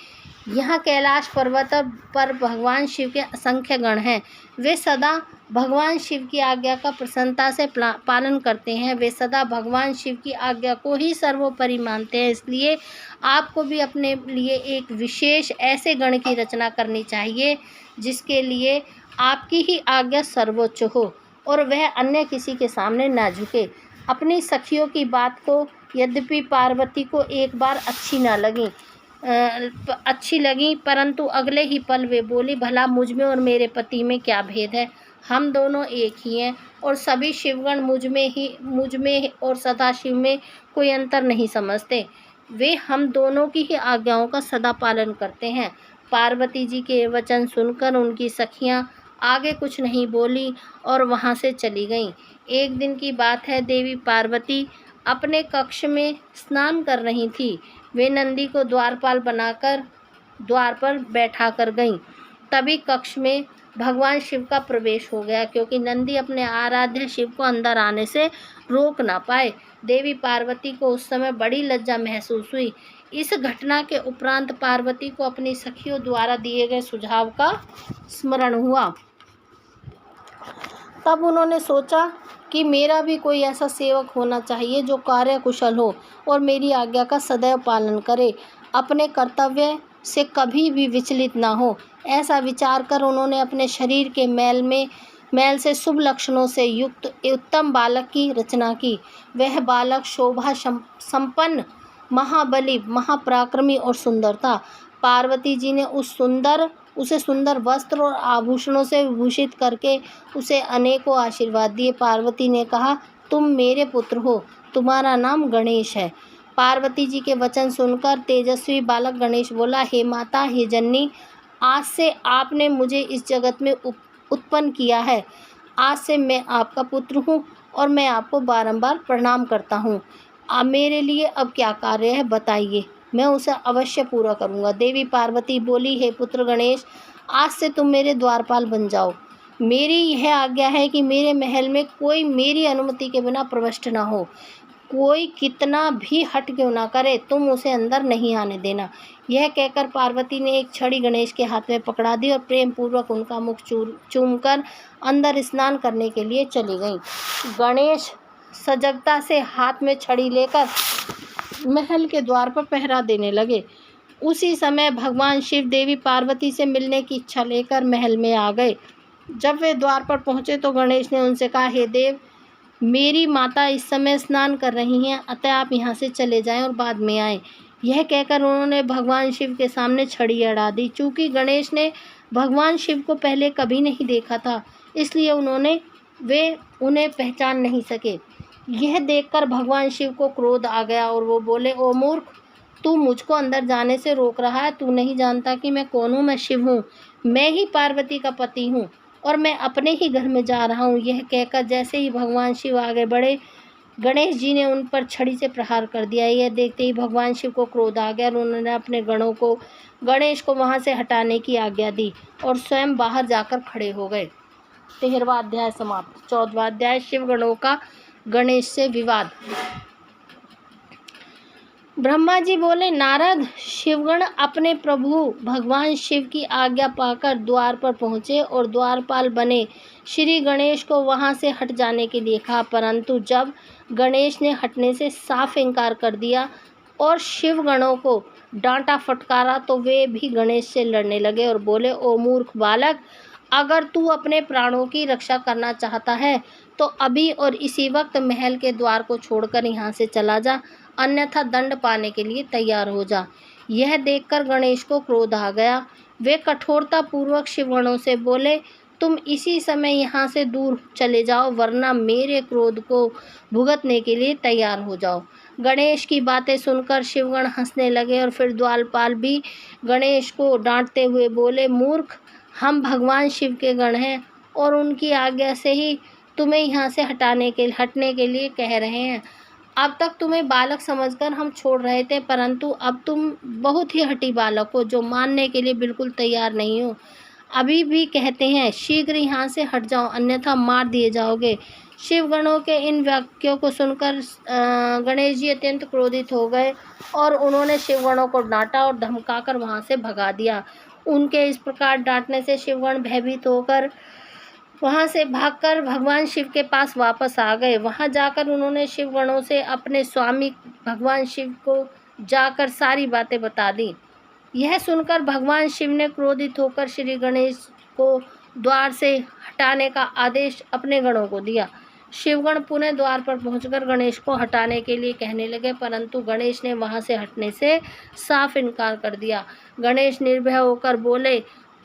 यहाँ कैलाश पर्वत पर भगवान शिव के असंख्य गण हैं। वे सदा भगवान शिव की आज्ञा का प्रसन्नता से पालन करते हैं। वे सदा भगवान शिव की आज्ञा को ही सर्वोपरि मानते हैं। इसलिए आपको भी अपने लिए एक विशेष ऐसे गण की रचना करनी चाहिए जिसके लिए आपकी ही आज्ञा सर्वोच्च हो और वह अन्य किसी के सामने ना झुके। अपनी सखियों की बात को यद्यपि पार्वती को एक बार अच्छी लगी, परंतु अगले ही पल वे बोली, भला मुझ में और मेरे पति में क्या भेद है? हम दोनों एक ही हैं और सभी शिवगण मुझ में और सदाशिव में कोई अंतर नहीं समझते। वे हम दोनों की ही आज्ञाओं का सदा पालन करते हैं। पार्वती जी के वचन सुनकर उनकी सखियां आगे कुछ नहीं बोली और वहां से चली गईं। एक दिन की बात है, देवी पार्वती अपने कक्ष में स्नान कर रही थी। वे नंदी को द्वारपाल बनाकर द्वार पर बैठा कर गईं। तभी कक्ष में भगवान शिव का प्रवेश हो गया, क्योंकि नंदी अपने आराध्य शिव को अंदर आने से रोक ना पाए। देवी पार्वती को उस समय बड़ी लज्जा महसूस हुई। इस घटना के उपरांत पार्वती को अपनी सखियों द्वारा दिए गए सुझाव का स्मरण हुआ। तब उन्होंने सोचा कि मेरा भी कोई ऐसा सेवक होना चाहिए जो कार्य कुशल हो और मेरी आज्ञा का सदैव पालन करे, अपने कर्तव्य से कभी भी विचलित ना हो। ऐसा विचार कर उन्होंने अपने शरीर के मैल से शुभ लक्षणों से युक्त उत्तम बालक की रचना की। वह बालक शोभा संपन्न, महाबली, महापराक्रमी और सुंदर था। पार्वती जी ने उसे सुंदर वस्त्र और आभूषणों से विभूषित करके उसे अनेकों आशीर्वाद दिए। पार्वती ने कहा, तुम मेरे पुत्र हो, तुम्हारा नाम गणेश है। पार्वती जी के वचन सुनकर तेजस्वी बालक गणेश बोला, हे माता, हे जननी, आज से आपने मुझे इस जगत में उत्पन्न किया है। आज से मैं आपका पुत्र हूँ और मैं आपको बारंबार प्रणाम करता हूँ। मेरे लिए अब क्या कार्य है बताइए, मैं उसे अवश्य पूरा करूँगा। देवी पार्वती बोली, हे पुत्र गणेश, आज से तुम मेरे द्वारपाल बन जाओ। मेरी यह आज्ञा है कि मेरे महल में कोई मेरी अनुमति के बिना प्रविष्ट ना हो। कोई कितना भी हट क्यों ना करे, तुम उसे अंदर नहीं आने देना। यह कहकर पार्वती ने एक छड़ी गणेश के हाथ में पकड़ा दी और प्रेम पूर्वक उनका मुख चूमकर अंदर स्नान करने के लिए चली गईं। गणेश सजगता से हाथ में छड़ी लेकर महल के द्वार पर पहरा देने लगे। उसी समय भगवान शिव देवी पार्वती से मिलने की इच्छा लेकर महल में आ गए। जब वे द्वार पर पहुँचे तो गणेश ने उनसे कहा, हे देव, मेरी माता इस समय स्नान कर रही हैं, अतः आप यहाँ से चले जाएं और बाद में आएं। यह कहकर उन्होंने भगवान शिव के सामने छड़ी अड़ा दी। चूँकि गणेश ने भगवान शिव को पहले कभी नहीं देखा था, इसलिए वे उन्हें पहचान नहीं सके। यह देखकर भगवान शिव को क्रोध आ गया और वो बोले, ओ मूर्ख, तू मुझको अंदर जाने से रोक रहा है। तू नहीं जानता कि मैं कौन हूँ? मैं शिव हूँ, मैं ही पार्वती का पति हूँ और मैं अपने ही घर में जा रहा हूँ। यह कहकर जैसे ही भगवान शिव आगे बढ़े, गणेश जी ने उन पर छड़ी से प्रहार कर दिया। यह देखते ही भगवान शिव को क्रोध आ गया और उन्होंने अपने गणेश को वहाँ से हटाने की आज्ञा दी और स्वयं बाहर जाकर खड़े हो गए। 13वां अध्याय समाप्त। 14वां अध्याय, शिव गणों का गणेश से विवाद। ब्रह्मा जी बोले, नारद, शिवगण अपने प्रभु भगवान शिव की आज्ञा पाकर द्वार पर पहुँचे और द्वारपाल बने श्री गणेश को वहाँ से हट जाने के लिए कहा, परंतु जब गणेश ने हटने से साफ इनकार कर दिया और शिवगणों को डांटा फटकारा तो वे भी गणेश से लड़ने लगे और बोले, ओ मूर्ख बालक, अगर तू अपने प्राणों की रक्षा करना चाहता है तो अभी और इसी वक्त महल के द्वार को छोड़कर यहाँ से चला जा, अन्यथा दंड पाने के लिए तैयार हो जा। यह देखकर गणेश को क्रोध आ गया। वे कठोरता पूर्वक शिवगणों से बोले, तुम इसी समय यहाँ से दूर चले जाओ, वरना मेरे क्रोध को भुगतने के लिए तैयार हो जाओ। गणेश की बातें सुनकर शिवगण हंसने लगे और फिर द्वारपाल भी गणेश को डांटते हुए बोले, मूर्ख, हम भगवान शिव के गण हैं और उनकी आज्ञा से ही तुम्हें यहाँ से हटने के लिए कह रहे हैं। अब तक तुम्हें बालक समझकर हम छोड़ रहे थे, परंतु अब तुम बहुत ही हठी बालक हो जो मानने के लिए बिल्कुल तैयार नहीं हो। अभी भी कहते हैं, शीघ्र यहाँ से हट जाओ, अन्यथा मार दिए जाओगे। शिवगणों के इन वाक्यों को सुनकर गणेश जी अत्यंत क्रोधित हो गए और उन्होंने शिवगणों को डांटा और धमकाकर वहाँ से भगा दिया। उनके इस प्रकार डांटने से शिवगण भयभीत होकर वहाँ से भागकर भगवान शिव के पास वापस आ गए। वहाँ जाकर उन्होंने शिवगणों से अपने स्वामी भगवान शिव को जाकर सारी बातें बता दी। यह सुनकर भगवान शिव ने क्रोधित होकर श्री गणेश को द्वार से हटाने का आदेश अपने गणों को दिया। शिवगण पुनः द्वार पर पहुंचकर गणेश को हटाने के लिए कहने लगे, परंतु गणेश ने वहां से हटने से साफ इनकार कर दिया। गणेश निर्भय होकर बोले,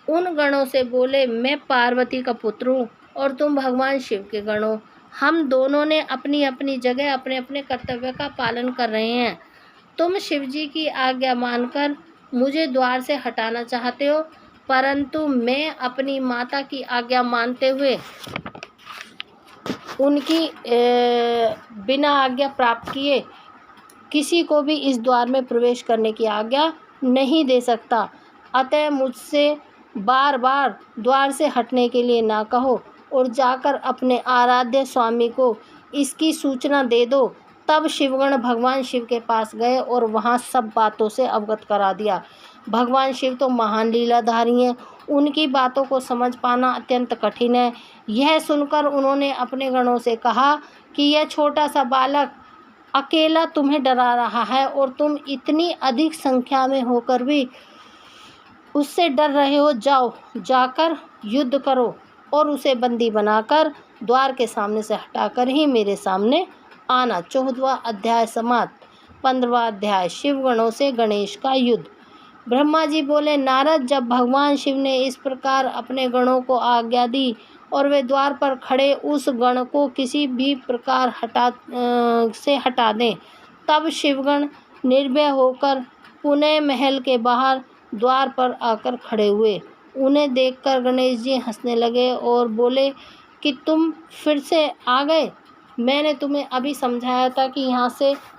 उन गणों से बोले, मैं पार्वती का पुत्र हूँ और तुम भगवान शिव के गण हो। हम दोनों ने अपनी अपनी जगह अपने अपने कर्तव्य का पालन कर रहे हैं। तुम शिवजी की आज्ञा मानकर मुझे द्वार से हटाना चाहते हो, परंतु मैं अपनी माता की आज्ञा मानते हुए उनकी बिना आज्ञा प्राप्त किए किसी को भी इस द्वार में प्रवेश करने की आज्ञा नहीं दे सकता। अतः मुझसे बार बार द्वार से हटने के लिए ना कहो और जाकर अपने आराध्य स्वामी को इसकी सूचना दे दो। तब शिवगण भगवान शिव के पास गए और वहाँ सब बातों से अवगत करा दिया। भगवान शिव तो महान लीलाधारी हैं, उनकी बातों को समझ पाना अत्यंत कठिन है। यह सुनकर उन्होंने अपने गणों से कहा कि यह छोटा सा बालक अकेला तुम्हें डरा रहा है और तुम इतनी अधिक संख्या में होकर भी उससे डर रहे हो। जाओ, जाकर युद्ध करो और उसे बंदी बनाकर द्वार के सामने से हटाकर ही मेरे सामने आना। 14वां अध्याय समाप्त। 15वां अध्याय शिवगणों से गणेश का युद्ध। ब्रह्मा जी बोले, नारद, जब भगवान शिव ने इस प्रकार अपने गणों को आज्ञा दी और वे द्वार पर खड़े उस गण को किसी भी प्रकार हटा दें, तब शिवगण निर्भय होकर पुनः महल के बाहर द्वार पर आकर खड़े हुए। उन्हें देखकर गणेश जी हंसने लगे और बोले कि तुम फिर से आ गए। मैंने तुम्हें अभी समझाया था कि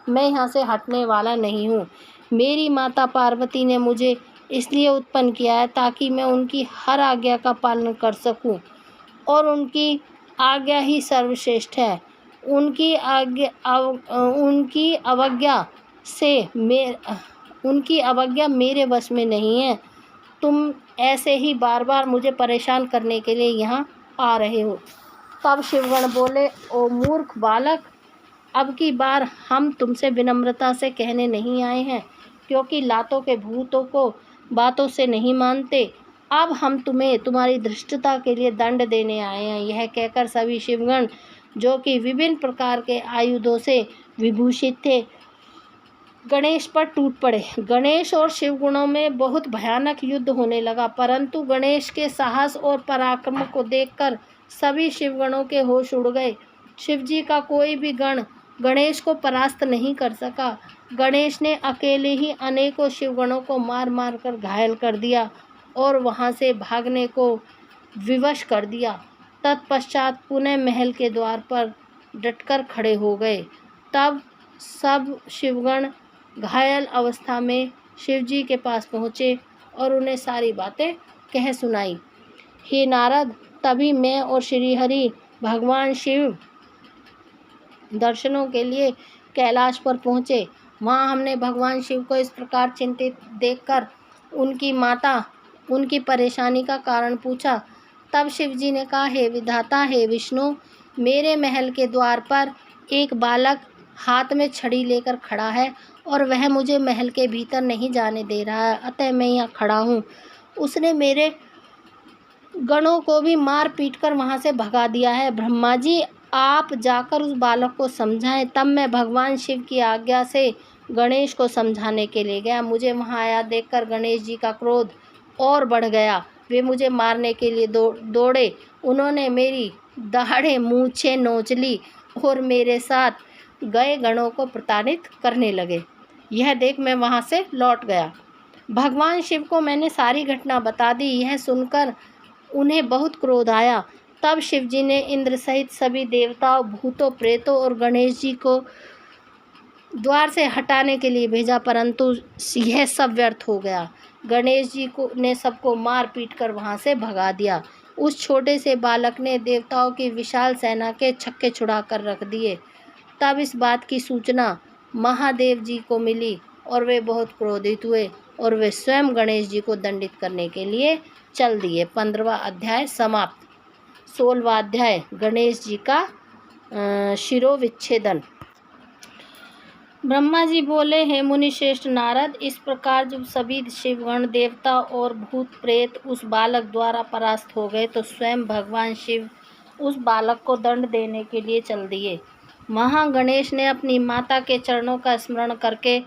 मैं यहाँ से हटने वाला नहीं हूँ। मेरी माता पार्वती ने मुझे इसलिए उत्पन्न किया है ताकि मैं उनकी हर आज्ञा का पालन कर सकूं और उनकी आज्ञा ही सर्वश्रेष्ठ है। उनकी अवज्ञा मेरे वश में नहीं है। तुम ऐसे ही बार बार मुझे परेशान करने के लिए यहाँ आ रहे हो। तब शिवगण बोले, ओ मूर्ख बालक, अब की बार हम तुमसे विनम्रता से कहने नहीं आए हैं, क्योंकि लातों के भूतों को बातों से नहीं मानते। अब हम तुम्हें तुम्हारी धृष्टता के लिए दंड देने आए हैं। यह कहकर सभी शिवगण, जो कि विभिन्न प्रकार के आयुधों से विभूषित थे, गणेश पर टूट पड़े। गणेश और शिवगणों में बहुत भयानक युद्ध होने लगा, परंतु गणेश के साहस और पराक्रम को देखकर सभी शिवगणों के होश उड़ गए। शिवजी का कोई भी गण गणेश को परास्त नहीं कर सका। गणेश ने अकेले ही अनेकों शिवगणों को मार मार कर घायल कर दिया और वहां से भागने को विवश कर दिया। तत्पश्चात पुनः महल के द्वार पर डटकर खड़े हो गए। तब सब शिवगण घायल अवस्था में शिवजी के पास पहुँचे और उन्हें सारी बातें कह सुनाई। हे नारद, तभी मैं और श्रीहरि भगवान शिव दर्शनों के लिए कैलाश पर पहुँचे। वहाँ हमने भगवान शिव को इस प्रकार चिंतित देखकर उनकी माता उनकी परेशानी का कारण पूछा। तब शिवजी ने कहा, हे विधाता, हे विष्णु, मेरे महल के द्वार पर एक बालक हाथ में छड़ी लेकर खड़ा है और वह मुझे महल के भीतर नहीं जाने दे रहा है, अतः मैं यहाँ खड़ा हूँ। उसने मेरे गणों को भी मार पीट कर वहाँ से भगा दिया है। ब्रह्मा जी, आप जाकर उस बालक को समझाएं। तब मैं भगवान शिव की आज्ञा से गणेश को समझाने के लिए गया। मुझे वहाँ आया देखकर गणेश जी का क्रोध और बढ़ गया। वे मुझे मारने के लिए दौड़े। उन्होंने मेरी दाढ़ें मूछें नोच ली और मेरे साथ गए गणों को प्रताड़ित करने लगे। यह देख मैं वहाँ से लौट गया। भगवान शिव को मैंने सारी घटना बता दी। यह सुनकर उन्हें बहुत क्रोध आया। तब शिव जी ने इंद्र सहित सभी देवताओं, भूतों, प्रेतों और गणेश जी को द्वार से हटाने के लिए भेजा, परंतु यह सब व्यर्थ हो गया। गणेश जी ने सबको मार पीट कर वहाँ से भगा दिया। उस छोटे से बालक ने देवताओं की विशाल सेना के छक्के छुड़ा कर रख दिए। तब इस बात की सूचना महादेव जी को मिली और वे बहुत क्रोधित हुए और वे स्वयं गणेश जी को दंडित करने के लिए चल दिए। 15वां अध्याय समाप्त। 16वां अध्याय गणेश जी का शिरोविच्छेदन। ब्रह्मा जी बोले, हे मुनि श्रेष्ठ नारद, इस प्रकार जब सभी शिवगण, देवता और भूत प्रेत उस बालक द्वारा परास्त हो गए तो स्वयं भगवान शिव उस बालक को दंड देने के लिए चल दिए। महागणेश ने अपनी माता के चरणों का स्मरण करके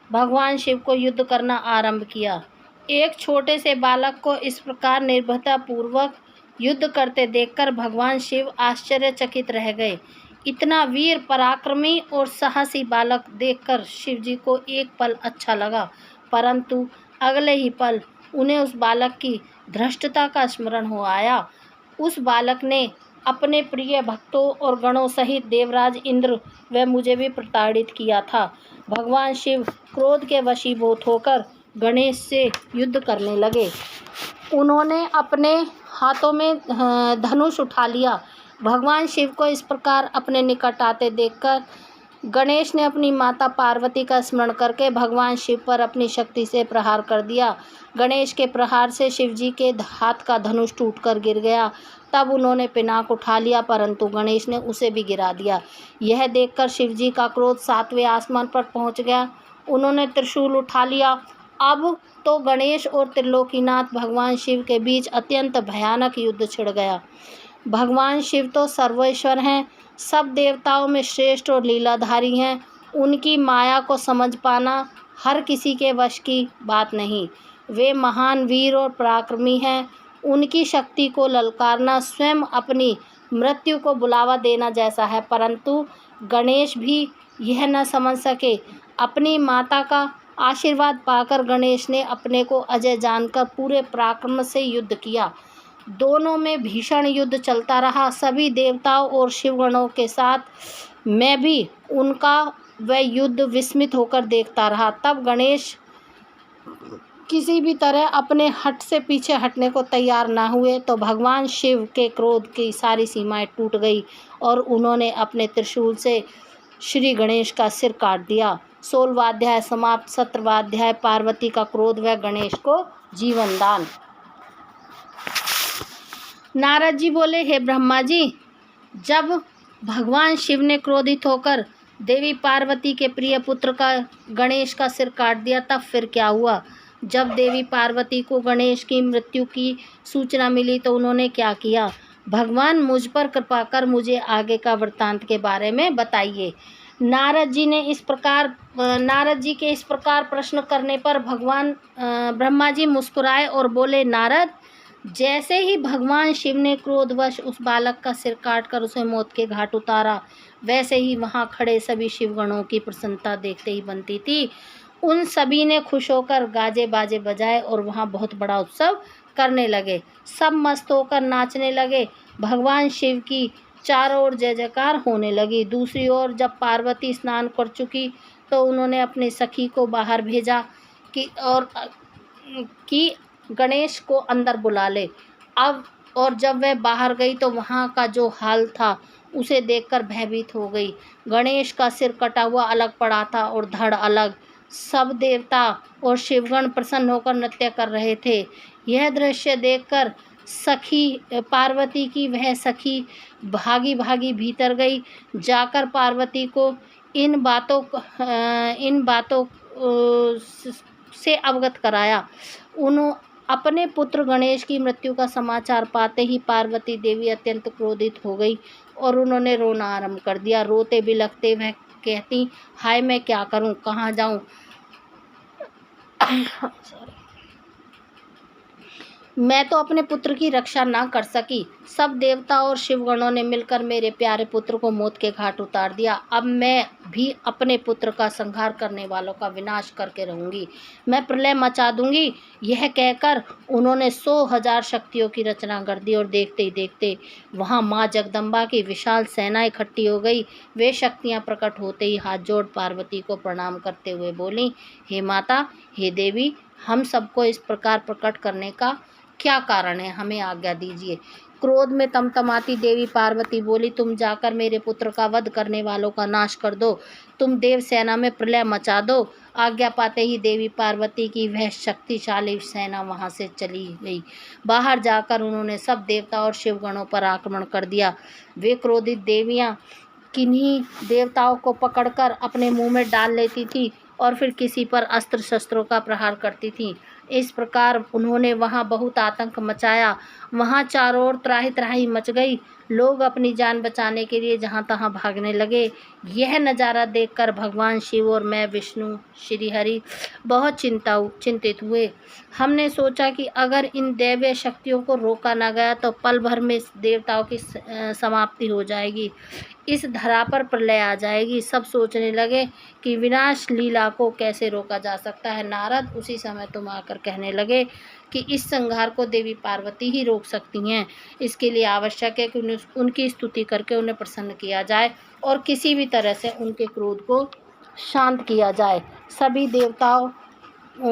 भगवान शिव को युद्ध करना आरंभ किया। एक छोटे से बालक को इस प्रकार निर्भयता पूर्वक युद्ध करते देखकर भगवान शिव आश्चर्यचकित रह गए। इतना वीर, पराक्रमी और साहसी बालक देखकर शिव जी को एक पल अच्छा लगा, परंतु अगले ही पल उन्हें उस बालक की धृष्टता का स्मरण हो आया। उस बालक ने अपने प्रिय भक्तों और गणों सहित देवराज इंद्र व मुझे भी प्रताड़ित किया था। भगवान शिव क्रोध के वशीभूत होकर गणेश से युद्ध करने लगे। उन्होंने अपने हाथों में धनुष उठा लिया। भगवान शिव को इस प्रकार अपने निकट आते देखकर गणेश ने अपनी माता पार्वती का स्मरण करके भगवान शिव पर अपनी शक्ति से प्रहार कर दिया। गणेश के प्रहार से शिव जी के हाथ का धनुष टूटकर गिर गया। तब उन्होंने पिनाक उठा लिया, परंतु गणेश ने उसे भी गिरा दिया। यह देखकर शिव जी का क्रोध 7वें आसमान पर पहुंच गया। उन्होंने त्रिशूल उठा लिया। अब तो गणेश और त्रिलोकीनाथ भगवान शिव के बीच अत्यंत भयानक युद्ध छिड़ गया। भगवान शिव तो सर्वेश्वर हैं, सब देवताओं में श्रेष्ठ और लीलाधारी हैं। उनकी माया को समझ पाना हर किसी के वश की बात नहीं। वे महान वीर और पराक्रमी हैं। उनकी शक्ति को ललकारना स्वयं अपनी मृत्यु को बुलावा देना जैसा है, परंतु गणेश भी यह न समझ सके। अपनी माता का आशीर्वाद पाकर गणेश ने अपने को अजय जानकर पूरे पराक्रम से युद्ध किया। दोनों में भीषण युद्ध चलता रहा। सभी देवताओं और शिवगणों के साथ मैं भी उनका वह युद्ध विस्मित होकर देखता रहा। तब गणेश किसी भी तरह अपने हट से पीछे हटने को तैयार ना हुए तो भगवान शिव के क्रोध की सारी सीमाएं टूट गई और उन्होंने अपने त्रिशूल से श्री गणेश का सिर काट दिया। 16वां अध्याय समाप्त। 17वां अध्याय पार्वती का क्रोध व गणेश को जीवन दान। नारद जी बोले, हे ब्रह्मा जी, जब भगवान शिव ने क्रोधित होकर देवी पार्वती के प्रिय पुत्र का गणेश का सिर काट दिया तब फिर क्या हुआ? जब देवी पार्वती को गणेश की मृत्यु की सूचना मिली तो उन्होंने क्या किया? भगवान मुझ पर कृपा कर मुझे आगे का वृत्तांत के बारे में बताइए। नारद जी के इस प्रकार प्रश्न करने पर भगवान ब्रह्मा जी मुस्कुराए और बोले, नारद, जैसे ही भगवान शिव ने क्रोधवश उस बालक का सिर काटकर उसे मौत के घाट उतारा, वैसे ही वहाँ खड़े सभी शिवगणों की प्रसन्नता देखते ही बनती थी। उन सभी ने खुश होकर गाजे बाजे बजाए और वहाँ बहुत बड़ा उत्सव करने लगे। सब मस्त होकर नाचने लगे। भगवान शिव की चारों ओर जय जयकार होने लगी। दूसरी ओर जब पार्वती स्नान कर चुकी तो उन्होंने अपनी सखी को बाहर भेजा कि गणेश को अंदर बुला ले। और जब वह बाहर गई तो वहाँ का जो हाल था उसे देखकर भयभीत हो गई। गणेश का सिर कटा हुआ अलग पड़ा था और धड़ अलग। सब देवता और शिवगण प्रसन्न होकर नृत्य कर रहे थे। यह दृश्य देखकर पार्वती की वह सखी भागी भागी भीतर गई। जाकर पार्वती को इन बातों से अवगत कराया। अपने पुत्र गणेश की मृत्यु का समाचार पाते ही पार्वती देवी अत्यंत क्रोधित हो गई और उन्होंने रोना आरंभ कर दिया। रोते बिलखते वह कहती, हाय मैं क्या करूं, कहाँ जाऊं। मैं तो अपने पुत्र की रक्षा ना कर सकी। सब देवता और शिवगणों ने मिलकर मेरे प्यारे पुत्र को मौत के घाट उतार दिया। अब मैं भी अपने पुत्र का संहार करने वालों का विनाश करके रहूंगी। मैं प्रलय मचा दूंगी। यह कहकर उन्होंने 100,000 शक्तियों की रचना कर दी और देखते ही देखते वहां माँ जगदम्बा की विशाल सेना इकट्ठी हो गई। वे शक्तियां प्रकट होते ही हाथ जोड़ पार्वती को प्रणाम करते हुए बोली, हे माता, हे देवी, हम सबको इस प्रकार प्रकट करने का क्या कारण है, हमें आज्ञा दीजिए। क्रोध में तमतमाती देवी पार्वती बोली, तुम जाकर मेरे पुत्र का वध करने वालों का नाश कर दो। तुम देव सेना में प्रलय मचा दो। आज्ञा पाते ही देवी पार्वती की वह शक्तिशाली सेना वहां से चली गई। बाहर जाकर उन्होंने सब देवता और शिवगणों पर आक्रमण कर दिया। वे क्रोधित देवियां किन्हीं देवताओं को पकड़कर अपने मुंह में डाल लेती थी और फिर किसी पर अस्त्र शस्त्रों का प्रहार करती थीं। इस प्रकार उन्होंने वहां बहुत आतंक मचाया। वहां चारों ओर त्राही त्राही मच गई। लोग अपनी जान बचाने के लिए जहां तहां भागने लगे। यह नज़ारा देखकर भगवान शिव और मैं विष्णु श्री हरि बहुत चिंतित हुए। हमने सोचा कि अगर इन दैवीय शक्तियों को रोका ना गया तो पल भर में इस देवताओं की समाप्ति हो जाएगी, इस धरा पर प्रलय आ जाएगी। सब सोचने लगे कि विनाश लीला को कैसे रोका जा सकता है। नारद उसी समय तुम आकर कहने लगे कि इस संहार को देवी पार्वती ही रोक सकती हैं। इसके लिए आवश्यक है कि उनकी स्तुति करके उन्हें प्रसन्न किया जाए और किसी भी तरह से उनके क्रोध को शांत किया जाए। सभी देवताओं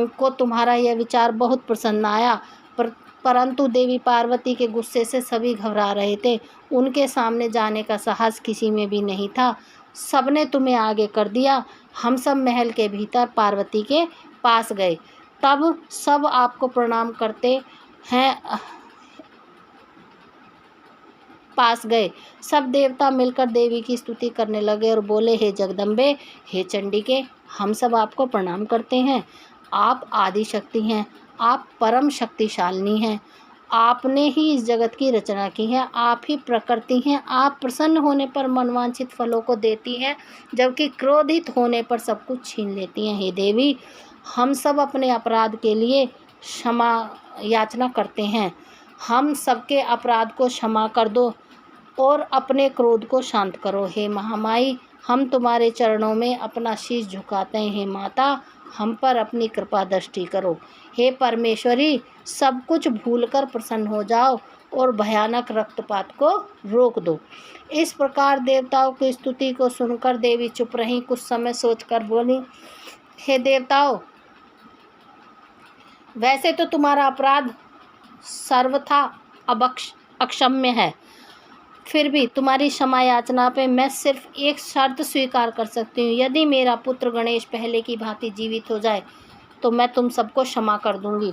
को तुम्हारा यह विचार बहुत पसंद आया, परंतु देवी पार्वती के गुस्से से सभी घबरा रहे थे। उनके सामने जाने का साहस किसी में भी नहीं था। सबने तुम्हें आगे कर दिया। हम सब महल के भीतर पार्वती के पास गए। तब सब आपको प्रणाम करते हैं पास गए। सब देवता मिलकर देवी की स्तुति करने लगे और बोले, हे जगदम्बे, हे चंडिके, हम सब आपको प्रणाम करते हैं। आप आदि शक्ति हैं, आप परम शक्तिशालिनी हैं। आपने ही इस जगत की रचना की है, आप ही प्रकृति हैं। आप प्रसन्न होने पर मनवांछित फलों को देती हैं, जबकि क्रोधित होने पर सब कुछ छीन लेती हैं। हे देवी, हम सब अपने अपराध के लिए क्षमा याचना करते हैं। हम सबके अपराध को क्षमा कर दो और अपने क्रोध को शांत करो। हे महामाई, हम तुम्हारे चरणों में अपना शीश झुकाते हैं। हे माता, हम पर अपनी कृपा दृष्टि करो। हे परमेश्वरी, सब कुछ भूलकर प्रसन्न हो जाओ और भयानक रक्तपात को रोक दो। इस प्रकार देवताओं की स्तुति को सुनकर देवी चुप रहीं। कुछ समय सोचकर बोली, हे देवताओं, वैसे तो तुम्हारा अपराध सर्वथा अक्षम्य है, फिर भी तुम्हारी क्षमा याचना पे मैं सिर्फ एक शर्त स्वीकार कर सकती हूँ। यदि मेरा पुत्र गणेश पहले की भांति जीवित हो जाए तो मैं तुम सबको क्षमा कर दूंगी।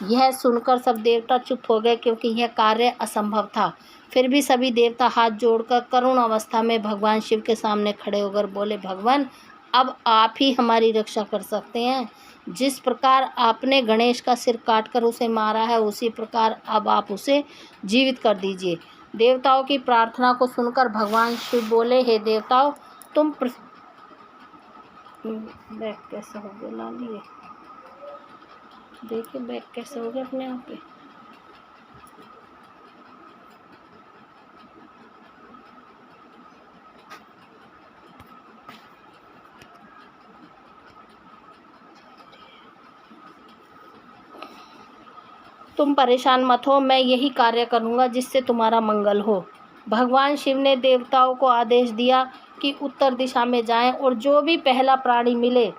यह सुनकर सब देवता चुप हो गए, क्योंकि यह कार्य असंभव था। फिर भी सभी देवता हाथ जोड़कर करुण अवस्था में भगवान शिव के सामने खड़े होकर बोले, भगवान, अब आप ही हमारी रक्षा कर सकते हैं। जिस प्रकार आपने गणेश का सिर काटकर उसे मारा है, उसी प्रकार अब आप उसे जीवित कर दीजिए। देवताओं की प्रार्थना को सुनकर भगवान शिव बोले, हे देवताओं, तुम बैग कैसे हो गया, ला लिए देखिए बैग कैसे हो गया अपने आप पे। तुम परेशान मत हो, मैं यही कार्य करूँगा जिससे तुम्हारा मंगल हो। भगवान शिव ने देवताओं को आदेश दिया कि उत्तर दिशा में जाएं और जो भी पहला प्राणी मिले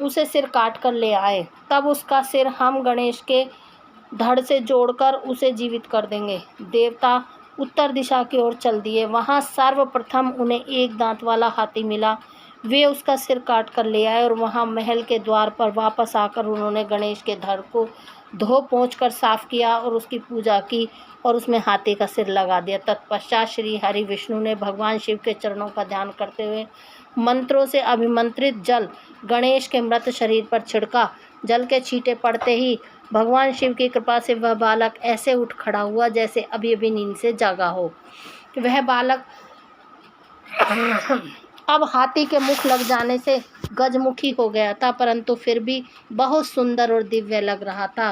उसे सिर काट कर ले आए। तब उसका सिर हम गणेश के धड़ से जोड़कर उसे जीवित कर देंगे। देवता उत्तर दिशा की ओर चल दिए। वहाँ सर्वप्रथम उन्हें एक दांत वाला हाथी मिला। वे उसका सिर काट कर ले आए और वहाँ महल के द्वार पर वापस आकर उन्होंने गणेश के धड़ को धो पोंछ कर साफ किया और उसकी पूजा की और उसमें हाथी का सिर लगा दिया। तत्पश्चात श्री हरि विष्णु ने भगवान शिव के चरणों का ध्यान करते हुए मंत्रों से अभिमंत्रित जल गणेश के मृत शरीर पर छिड़का। जल के छींटे पड़ते ही भगवान शिव की कृपा से वह बालक ऐसे उठ खड़ा हुआ जैसे अभी अभी नींद से जागा हो। वह बालक अब हाथी के मुख लग जाने से गजमुखी हो गया था, परंतु फिर भी बहुत सुंदर और दिव्य लग रहा था।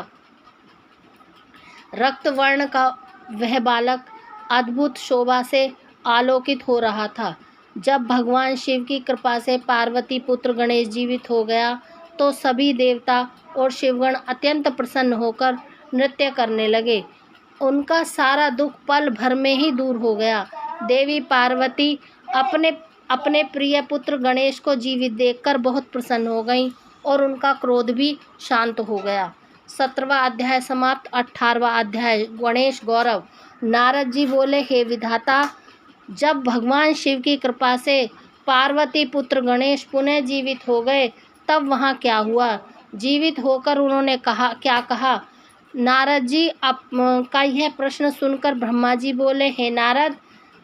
रक्त वर्ण का वह बालक अद्भुत शोभा से आलोकित हो रहा था। जब भगवान शिव की कृपा से पार्वती पुत्र गणेश जीवित हो गया तो सभी देवता और शिवगण अत्यंत प्रसन्न होकर नृत्य करने लगे। उनका सारा दुख पल भर में ही दूर हो गया। देवी पार्वती अपने प्रिय पुत्र गणेश को जीवित देखकर बहुत प्रसन्न हो गईं और उनका क्रोध भी शांत हो गया। 17वां अध्याय समाप्त। 18वां अध्याय गणेश गौरव। नारद जी बोले, हे विधाता, जब भगवान शिव की कृपा से पार्वती पुत्र गणेश पुनः जीवित हो गए तब वहाँ क्या हुआ? जीवित होकर उन्होंने क्या कहा? नारद जी का यह प्रश्न सुनकर ब्रह्मा जी बोले, हे नारद,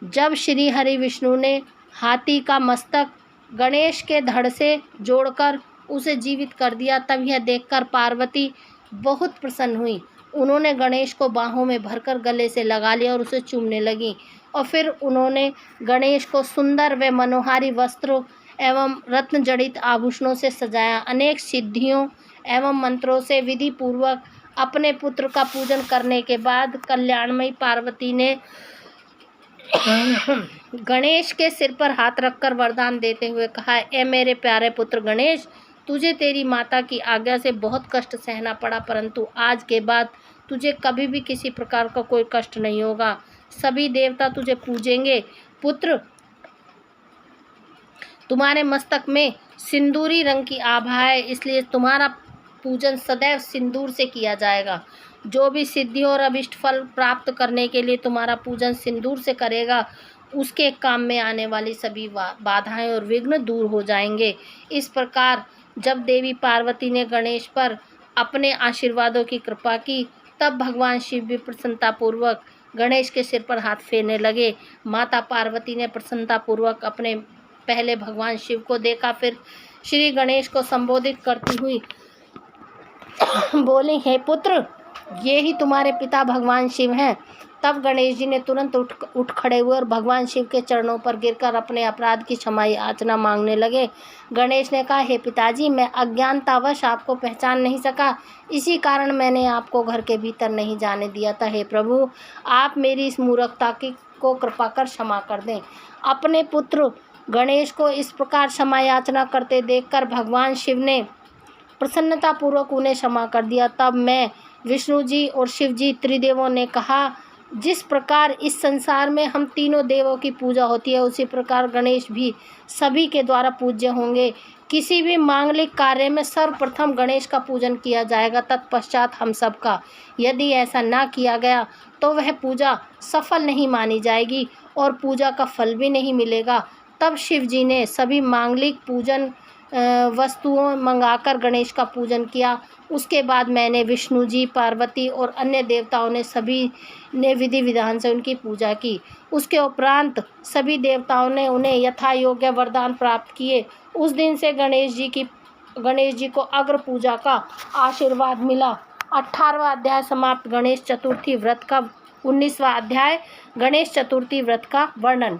जब श्री हरि विष्णु ने हाथी का मस्तक गणेश के धड़ से जोड़कर उसे जीवित कर दिया तब यह देखकर पार्वती बहुत प्रसन्न हुई। उन्होंने गणेश को बाहों में भरकर गले से लगा लिया और उसे चूमने लगी और फिर उन्होंने गणेश को सुंदर व मनोहारी वस्त्रों एवं रत्न जड़ित आभूषणों से सजाया। अनेक सिद्धियों एवं मंत्रों से विधि पूर्वक अपने पुत्र का पूजन करने के बाद कल्याणमयी पार्वती ने गणेश के सिर पर हाथ रखकर वरदान देते हुए कहा, ए मेरे प्यारे पुत्र गणेश, तुझे तेरी माता की आज्ञा से बहुत कष्ट सहना पड़ा, परंतु आज के बाद तुझे कभी भी किसी प्रकार का कोई कष्ट नहीं होगा। सभी देवता तुझे पूजेंगे। पुत्र, तुम्हारे मस्तक में सिंदूरी रंग की आभा है, इसलिए तुम्हारा पूजन सदैव सिंदूर से किया जाएगा। जो भी सिद्धि और अभिष्ट फल प्राप्त करने के लिए तुम्हारा पूजन सिंदूर से करेगा, उसके काम में आने वाली सभी बाधाएं और विघ्न दूर हो जाएंगे। इस प्रकार जब देवी पार्वती ने गणेश पर अपने आशीर्वादों की कृपा की, तब भगवान शिव भी प्रसन्नतापूर्वक गणेश के सिर पर हाथ फेरने लगे। माता पार्वती ने प्रसन्नतापूर्वक अपने पहले भगवान शिव को देखा, फिर श्री गणेश को संबोधित करती हुई बोली, हे पुत्र, ये ही तुम्हारे पिता भगवान शिव हैं। तब गणेश जी ने तुरंत उठ खड़े हुए और भगवान शिव के चरणों पर गिरकर अपने अपराध की क्षमा याचना मांगने लगे। गणेश ने कहा, हे पिताजी, मैं अज्ञानतावश आपको पहचान नहीं सका, इसी कारण मैंने आपको घर के भीतर नहीं जाने दिया था। हे प्रभु, आप मेरी इस मूर्खता को कृपा कर क्षमा कर दें। अपने पुत्र गणेश को इस प्रकार क्षमा याचना करते देखकर भगवान शिव ने प्रसन्नतापूर्वक उन्हें क्षमा कर दिया। तब मैं, विष्णु जी और शिव जी त्रिदेवों ने कहा, जिस प्रकार इस संसार में हम तीनों देवों की पूजा होती है, उसी प्रकार गणेश भी सभी के द्वारा पूज्य होंगे। किसी भी मांगलिक कार्य में सर्वप्रथम गणेश का पूजन किया जाएगा, तत्पश्चात हम सबका। यदि ऐसा ना किया गया तो वह पूजा सफल नहीं मानी जाएगी और पूजा का फल भी नहीं मिलेगा। तब शिव जी ने सभी मांगलिक पूजन वस्तुओं मंगाकर गणेश का पूजन किया। उसके बाद मैंने, विष्णु जी, पार्वती और अन्य देवताओं ने सभी ने विधि विधान से उनकी पूजा की। उसके उपरांत सभी देवताओं ने उन्हें यथा योग्य वरदान प्राप्त किए। उस दिन से गणेश जी को अग्र पूजा का आशीर्वाद मिला। 18वां अध्याय समाप्त। गणेश चतुर्थी व्रत का 19वां अध्याय गणेश चतुर्थी व्रत का वर्णन।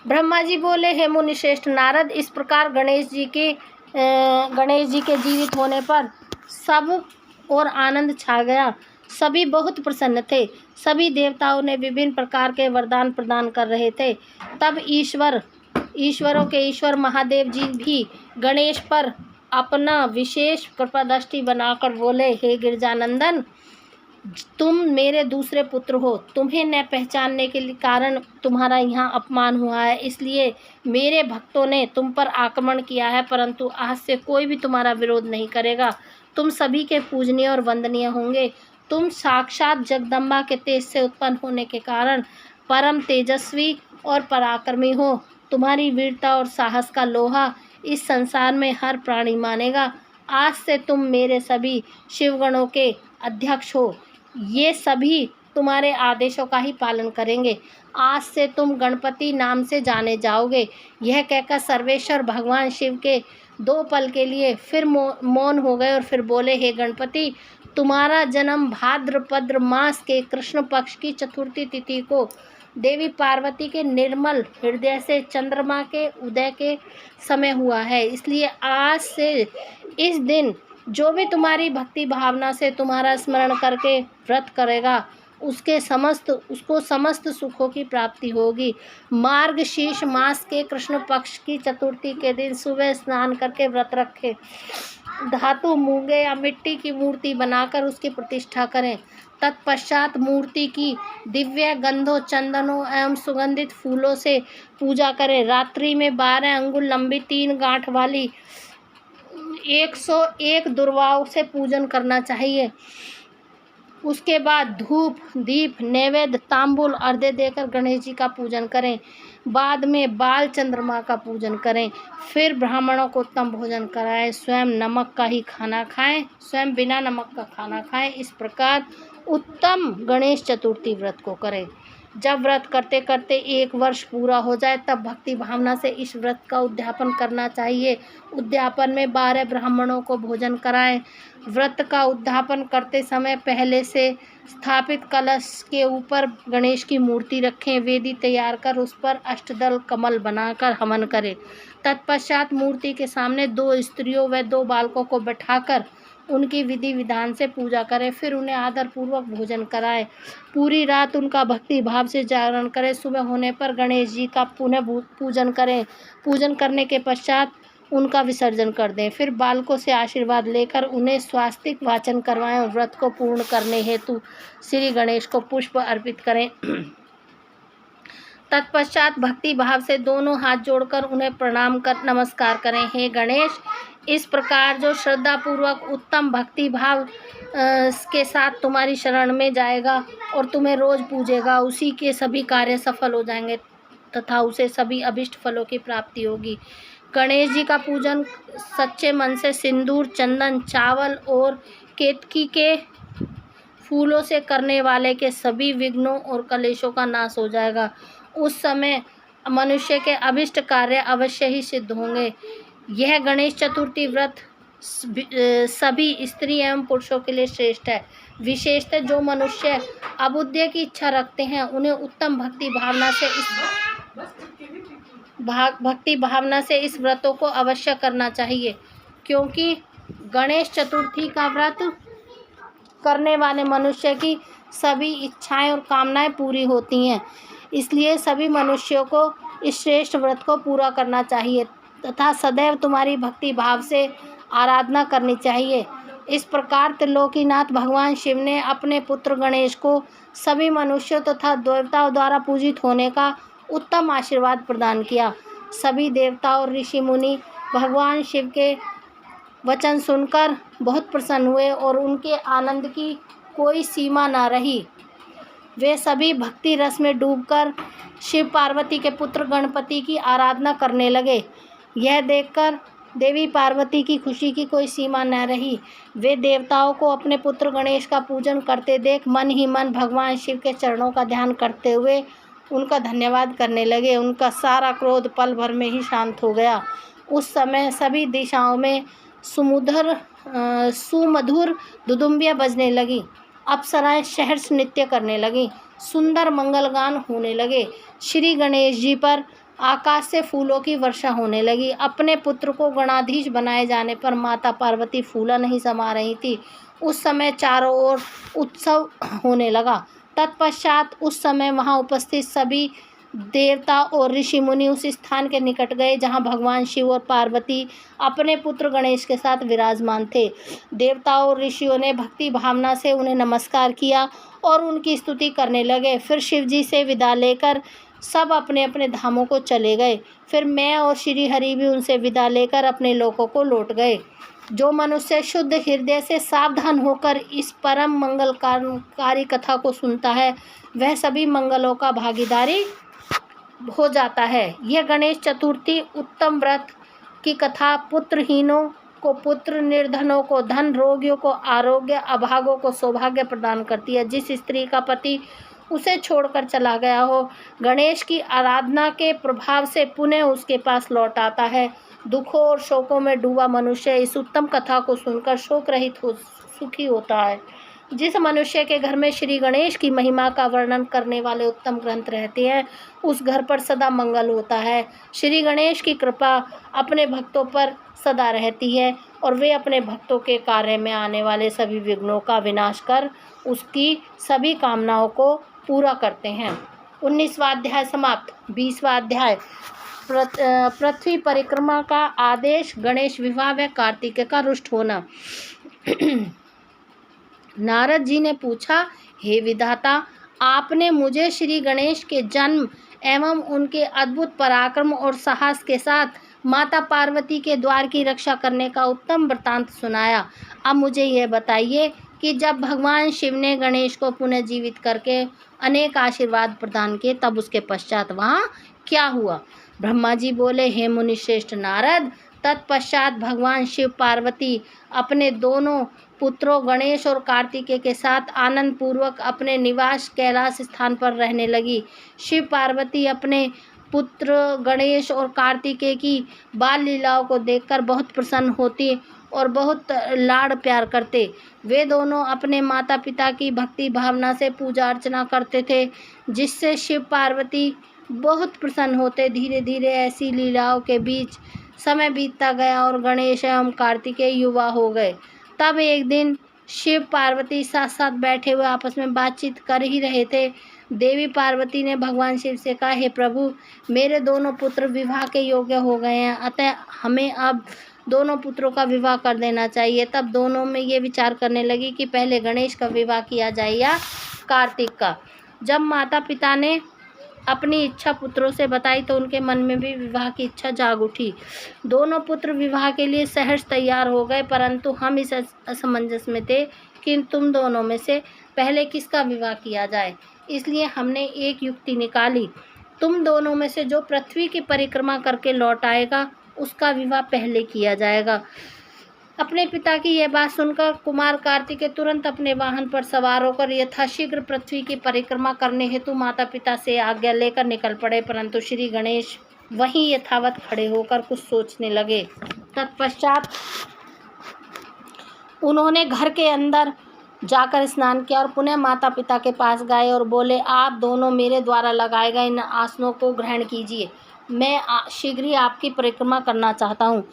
ब्रह्मा जी बोले, हे मुनि श्रेष्ठ नारद, इस प्रकार गणेश जी के जीवित होने पर सब और आनंद छा गया। सभी बहुत प्रसन्न थे। सभी देवताओं ने विभिन्न प्रकार के वरदान प्रदान कर रहे थे। तब ईश्वरों के ईश्वर महादेव जी भी गणेश पर अपना विशेष कृपा दृष्टि बनाकर बोले, हे गिरजानंदन, तुम मेरे दूसरे पुत्र हो। तुम्हें न पहचानने के कारण तुम्हारा यहाँ अपमान हुआ है, इसलिए मेरे भक्तों ने तुम पर आक्रमण किया है, परंतु आज से कोई भी तुम्हारा विरोध नहीं करेगा। तुम सभी के पूजनीय और वंदनीय होंगे। तुम साक्षात जगदम्बा के तेज से उत्पन्न होने के कारण परम तेजस्वी और पराक्रमी हो। तुम्हारी वीरता और साहस का लोहा इस संसार में हर प्राणी मानेगा। आज से तुम मेरे सभी शिवगणों के अध्यक्ष हो। ये सभी तुम्हारे आदेशों का ही पालन करेंगे। आज से तुम गणपति नाम से जाने जाओगे। यह कहकर सर्वेश्वर भगवान शिव के 2 पल के लिए फिर मौन हो गए और फिर बोले, हे गणपति, तुम्हारा जन्म भाद्रपद मास के कृष्ण पक्ष की चतुर्थी तिथि को देवी पार्वती के निर्मल हृदय से चंद्रमा के उदय के समय हुआ है। इसलिए आज से इस दिन जो भी तुम्हारी भक्ति भावना से तुम्हारा स्मरण करके व्रत करेगा उसको समस्त सुखों की प्राप्ति होगी। मार्गशीर्ष मास के कृष्ण पक्ष की चतुर्थी के दिन सुबह स्नान करके व्रत रखें। धातु, मूंगे या मिट्टी की मूर्ति बनाकर उसकी प्रतिष्ठा करें। तत्पश्चात मूर्ति की दिव्य गंधों, चंदनों एवं सुगंधित फूलों से पूजा करें। रात्रि में 12 अंगुल लंबी 3 गांठ वाली 101 दुर्वाओं से पूजन करना चाहिए। उसके बाद धूप, दीप, नैवेद्य, तांबूल, अर्घ्य देकर गणेश जी का पूजन करें। बाद में बाल चंद्रमा का पूजन करें। फिर ब्राह्मणों को उत्तम भोजन कराएं। स्वयं नमक का ही खाना खाएं, स्वयं बिना नमक का खाना खाएं। इस प्रकार उत्तम गणेश चतुर्थी व्रत को करें। जब व्रत करते करते 1 वर्ष पूरा हो जाए तब भक्ति भावना से इस व्रत का उद्यापन करना चाहिए। उद्यापन में 12 ब्राह्मणों को भोजन कराएं। व्रत का उद्यापन करते समय पहले से स्थापित कलश के ऊपर गणेश की मूर्ति रखें। वेदी तैयार कर उस पर अष्टदल कमल बनाकर हवन करें। तत्पश्चात मूर्ति के सामने 2 स्त्रियों व 2 बालकों को बैठाकर उनकी विधि विधान से पूजा करें। फिर उन्हें आदरपूर्वक भोजन कराएं। पूरी रात उनका भक्ति भाव से जागरण करें। सुबह होने पर गणेश जी का पुनः पूजन करें। पूजन करने के पश्चात उनका विसर्जन कर दें। फिर बालकों से आशीर्वाद लेकर उन्हें स्वास्तिक वाचन करवाएं और व्रत को पूर्ण करने हेतु श्री गणेश को पुष्प अर्पित करें। तत्पश्चात भक्ति भाव से दोनों हाथ जोड़कर उन्हें प्रणाम कर नमस्कार करें। हे गणेश, इस प्रकार जो श्रद्धा पूर्वक उत्तम भक्ति भाव के साथ तुम्हारी शरण में जाएगा और तुम्हें रोज पूजेगा, उसी के सभी कार्य सफल हो जाएंगे तथा उसे सभी अभिष्ट फलों की प्राप्ति होगी। गणेश जी का पूजन सच्चे मन से सिंदूर, चंदन, चावल और केतकी के फूलों से करने वाले के सभी विघ्नों और कलेशों का नाश हो जाएगा। उस समय मनुष्य के अभिष्ट कार्य अवश्य ही सिद्ध होंगे। यह गणेश चतुर्थी व्रत सभी स्त्री एवं पुरुषों के लिए श्रेष्ठ है। विशेषतः जो मनुष्य अबुद्धि की इच्छा रखते हैं उन्हें उत्तम भक्ति भावना से इस व्रतों को अवश्य करना चाहिए, क्योंकि गणेश चतुर्थी का व्रत करने वाले मनुष्य की सभी इच्छाएं और कामनाएं पूरी होती हैं। इसलिए सभी मनुष्यों को इस श्रेष्ठ व्रत को पूरा करना चाहिए तथा सदैव तुम्हारी भक्ति भाव से आराधना करनी चाहिए। इस प्रकार त्रिलोकीनाथ भगवान शिव ने अपने पुत्र गणेश को सभी मनुष्यों तथा देवताओं द्वारा पूजित होने का उत्तम आशीर्वाद प्रदान किया। सभी देवता और ऋषि मुनि भगवान शिव के वचन सुनकर बहुत प्रसन्न हुए और उनके आनंद की कोई सीमा न रही। वे सभी भक्ति रस में डूबकर शिव पार्वती के पुत्र गणपति की आराधना करने लगे। यह देखकर देवी पार्वती की खुशी की कोई सीमा न रही। वे देवताओं को अपने पुत्र गणेश का पूजन करते देख मन ही मन भगवान शिव के चरणों का ध्यान करते हुए उनका धन्यवाद करने लगे। उनका सारा क्रोध पल भर में ही शांत हो गया। उस समय सभी दिशाओं में सुमधुर दुदुम्बियाँ बजने लगी। अप्सराएं सहर्ष नृत्य करने लगी। सुंदर मंगलगान होने लगे। श्री गणेश जी पर आकाश से फूलों की वर्षा होने लगी। अपने पुत्र को गणाधीश बनाए जाने पर माता पार्वती फूला नहीं समा रही थी। उस समय चारों ओर उत्सव होने लगा। तत्पश्चात उस समय वहां उपस्थित सभी देवता और ऋषि मुनि उस स्थान के निकट गए जहां भगवान शिव और पार्वती अपने पुत्र गणेश के साथ विराजमान थे। देवताओं और ऋषियों ने भक्ति भावना से उन्हें नमस्कार किया और उनकी स्तुति करने लगे। फिर शिव जी से विदा लेकर सब अपने अपने धामों को चले गए। फिर मैं और श्री हरि भी उनसे विदा लेकर अपने लोकों को लौट गए। जो मनुष्य शुद्ध हृदय से सावधान होकर इस परम मंगलकारी कथा को सुनता है वह सभी मंगलों का भागीदारी हो जाता है। यह गणेश चतुर्थी उत्तम व्रत की कथा पुत्रहीनों को पुत्र, निर्धनों को धन, रोगियों को आरोग्य, अभागों को सौभाग्य प्रदान करती है। जिस स्त्री का पति उसे छोड़कर चला गया हो, गणेश की आराधना के प्रभाव से पुनः उसके पास लौट आता है। दुखों और शोकों में डूबा मनुष्य इस उत्तम कथा को सुनकर शोक रहित हो सुखी होता है। जिस मनुष्य के घर में श्री गणेश की महिमा का वर्णन करने वाले उत्तम ग्रंथ रहते हैं, उस घर पर सदा मंगल होता है। श्री गणेश की कृपा अपने भक्तों पर सदा रहती है और वे अपने भक्तों के कार्य में आने वाले सभी विघ्नों का विनाश कर उसकी सभी कामनाओं को पूरा करते हैं। 19वां अध्याय समाप्त। 20वां अध्याय पृथ्वी परिक्रमा का आदेश, गणेश विवाह व कार्तिकेय का रुष्ट होना। नारद जी ने पूछा, हे विधाता, आपने मुझे श्री गणेश के जन्म एवं उनके अद्भुत पराक्रम और साहस के साथ माता पार्वती के द्वार की रक्षा करने का उत्तम वृत्तांत सुनाया। अब मुझे यह बताइए कि जब भगवान शिव ने गणेश को पुनः जीवित करके अनेक आशीर्वाद प्रदान किए, तब उसके पश्चात वहाँ क्या हुआ? ब्रह्मा जी बोले, हे मुनिश्रेष्ठ नारद, तत्पश्चात भगवान शिव पार्वती अपने दोनों पुत्रों गणेश और कार्तिकेय के साथ आनंद पूर्वक अपने निवास कैलाश स्थान पर रहने लगी। शिव पार्वती अपने पुत्र गणेश और कार्तिकेय की बाल लीलाओं को देखकर बहुत प्रसन्न होती और बहुत लाड़ प्यार करते। वे दोनों अपने माता पिता की भक्ति भावना से पूजा अर्चना करते थे, जिससे शिव पार्वती बहुत प्रसन्न होते। धीरे धीरे ऐसी लीलाओं के बीच समय बीतता गया और गणेश एवं कार्तिकेय युवा हो गए। तब एक दिन शिव पार्वती साथ साथ बैठे हुए आपस में बातचीत कर ही रहे थे। देवी पार्वती ने भगवान शिव से कहा, हे प्रभु, मेरे दोनों पुत्र विवाह के योग्य हो गए हैं, अतः हमें अब दोनों पुत्रों का विवाह कर देना चाहिए। तब दोनों में ये विचार करने लगी कि पहले गणेश का विवाह किया जाए या कार्तिक का। जब माता पिता ने अपनी इच्छा पुत्रों से बताई तो उनके मन में भी विवाह की इच्छा जाग उठी। दोनों पुत्र विवाह के लिए सहर्ष तैयार हो गए, परंतु हम इस असमंजस में थे कि तुम दोनों में से पहले किसका विवाह किया जाए। इसलिए हमने एक युक्ति निकाली, तुम दोनों में से जो पृथ्वी की परिक्रमा करके लौट आएगा उसका विवाह पहले किया जाएगा। अपने पिता की यह बात सुनकर कुमार कार्तिकेय तुरंत अपने वाहन पर सवार होकर यथाशीघ्र पृथ्वी की परिक्रमा करने हेतु माता पिता से आज्ञा लेकर निकल पड़े, परंतु श्री गणेश वहीं यथावत खड़े होकर कुछ सोचने लगे। तत्पश्चात उन्होंने घर के अंदर जाकर स्नान किया और पुनः माता पिता के पास गए और बोले, आप दोनों मेरे द्वारा लगाए गए इन आसनों को ग्रहण कीजिए, मैं शीघ्र ही आपकी परिक्रमा करना चाहता हूँ।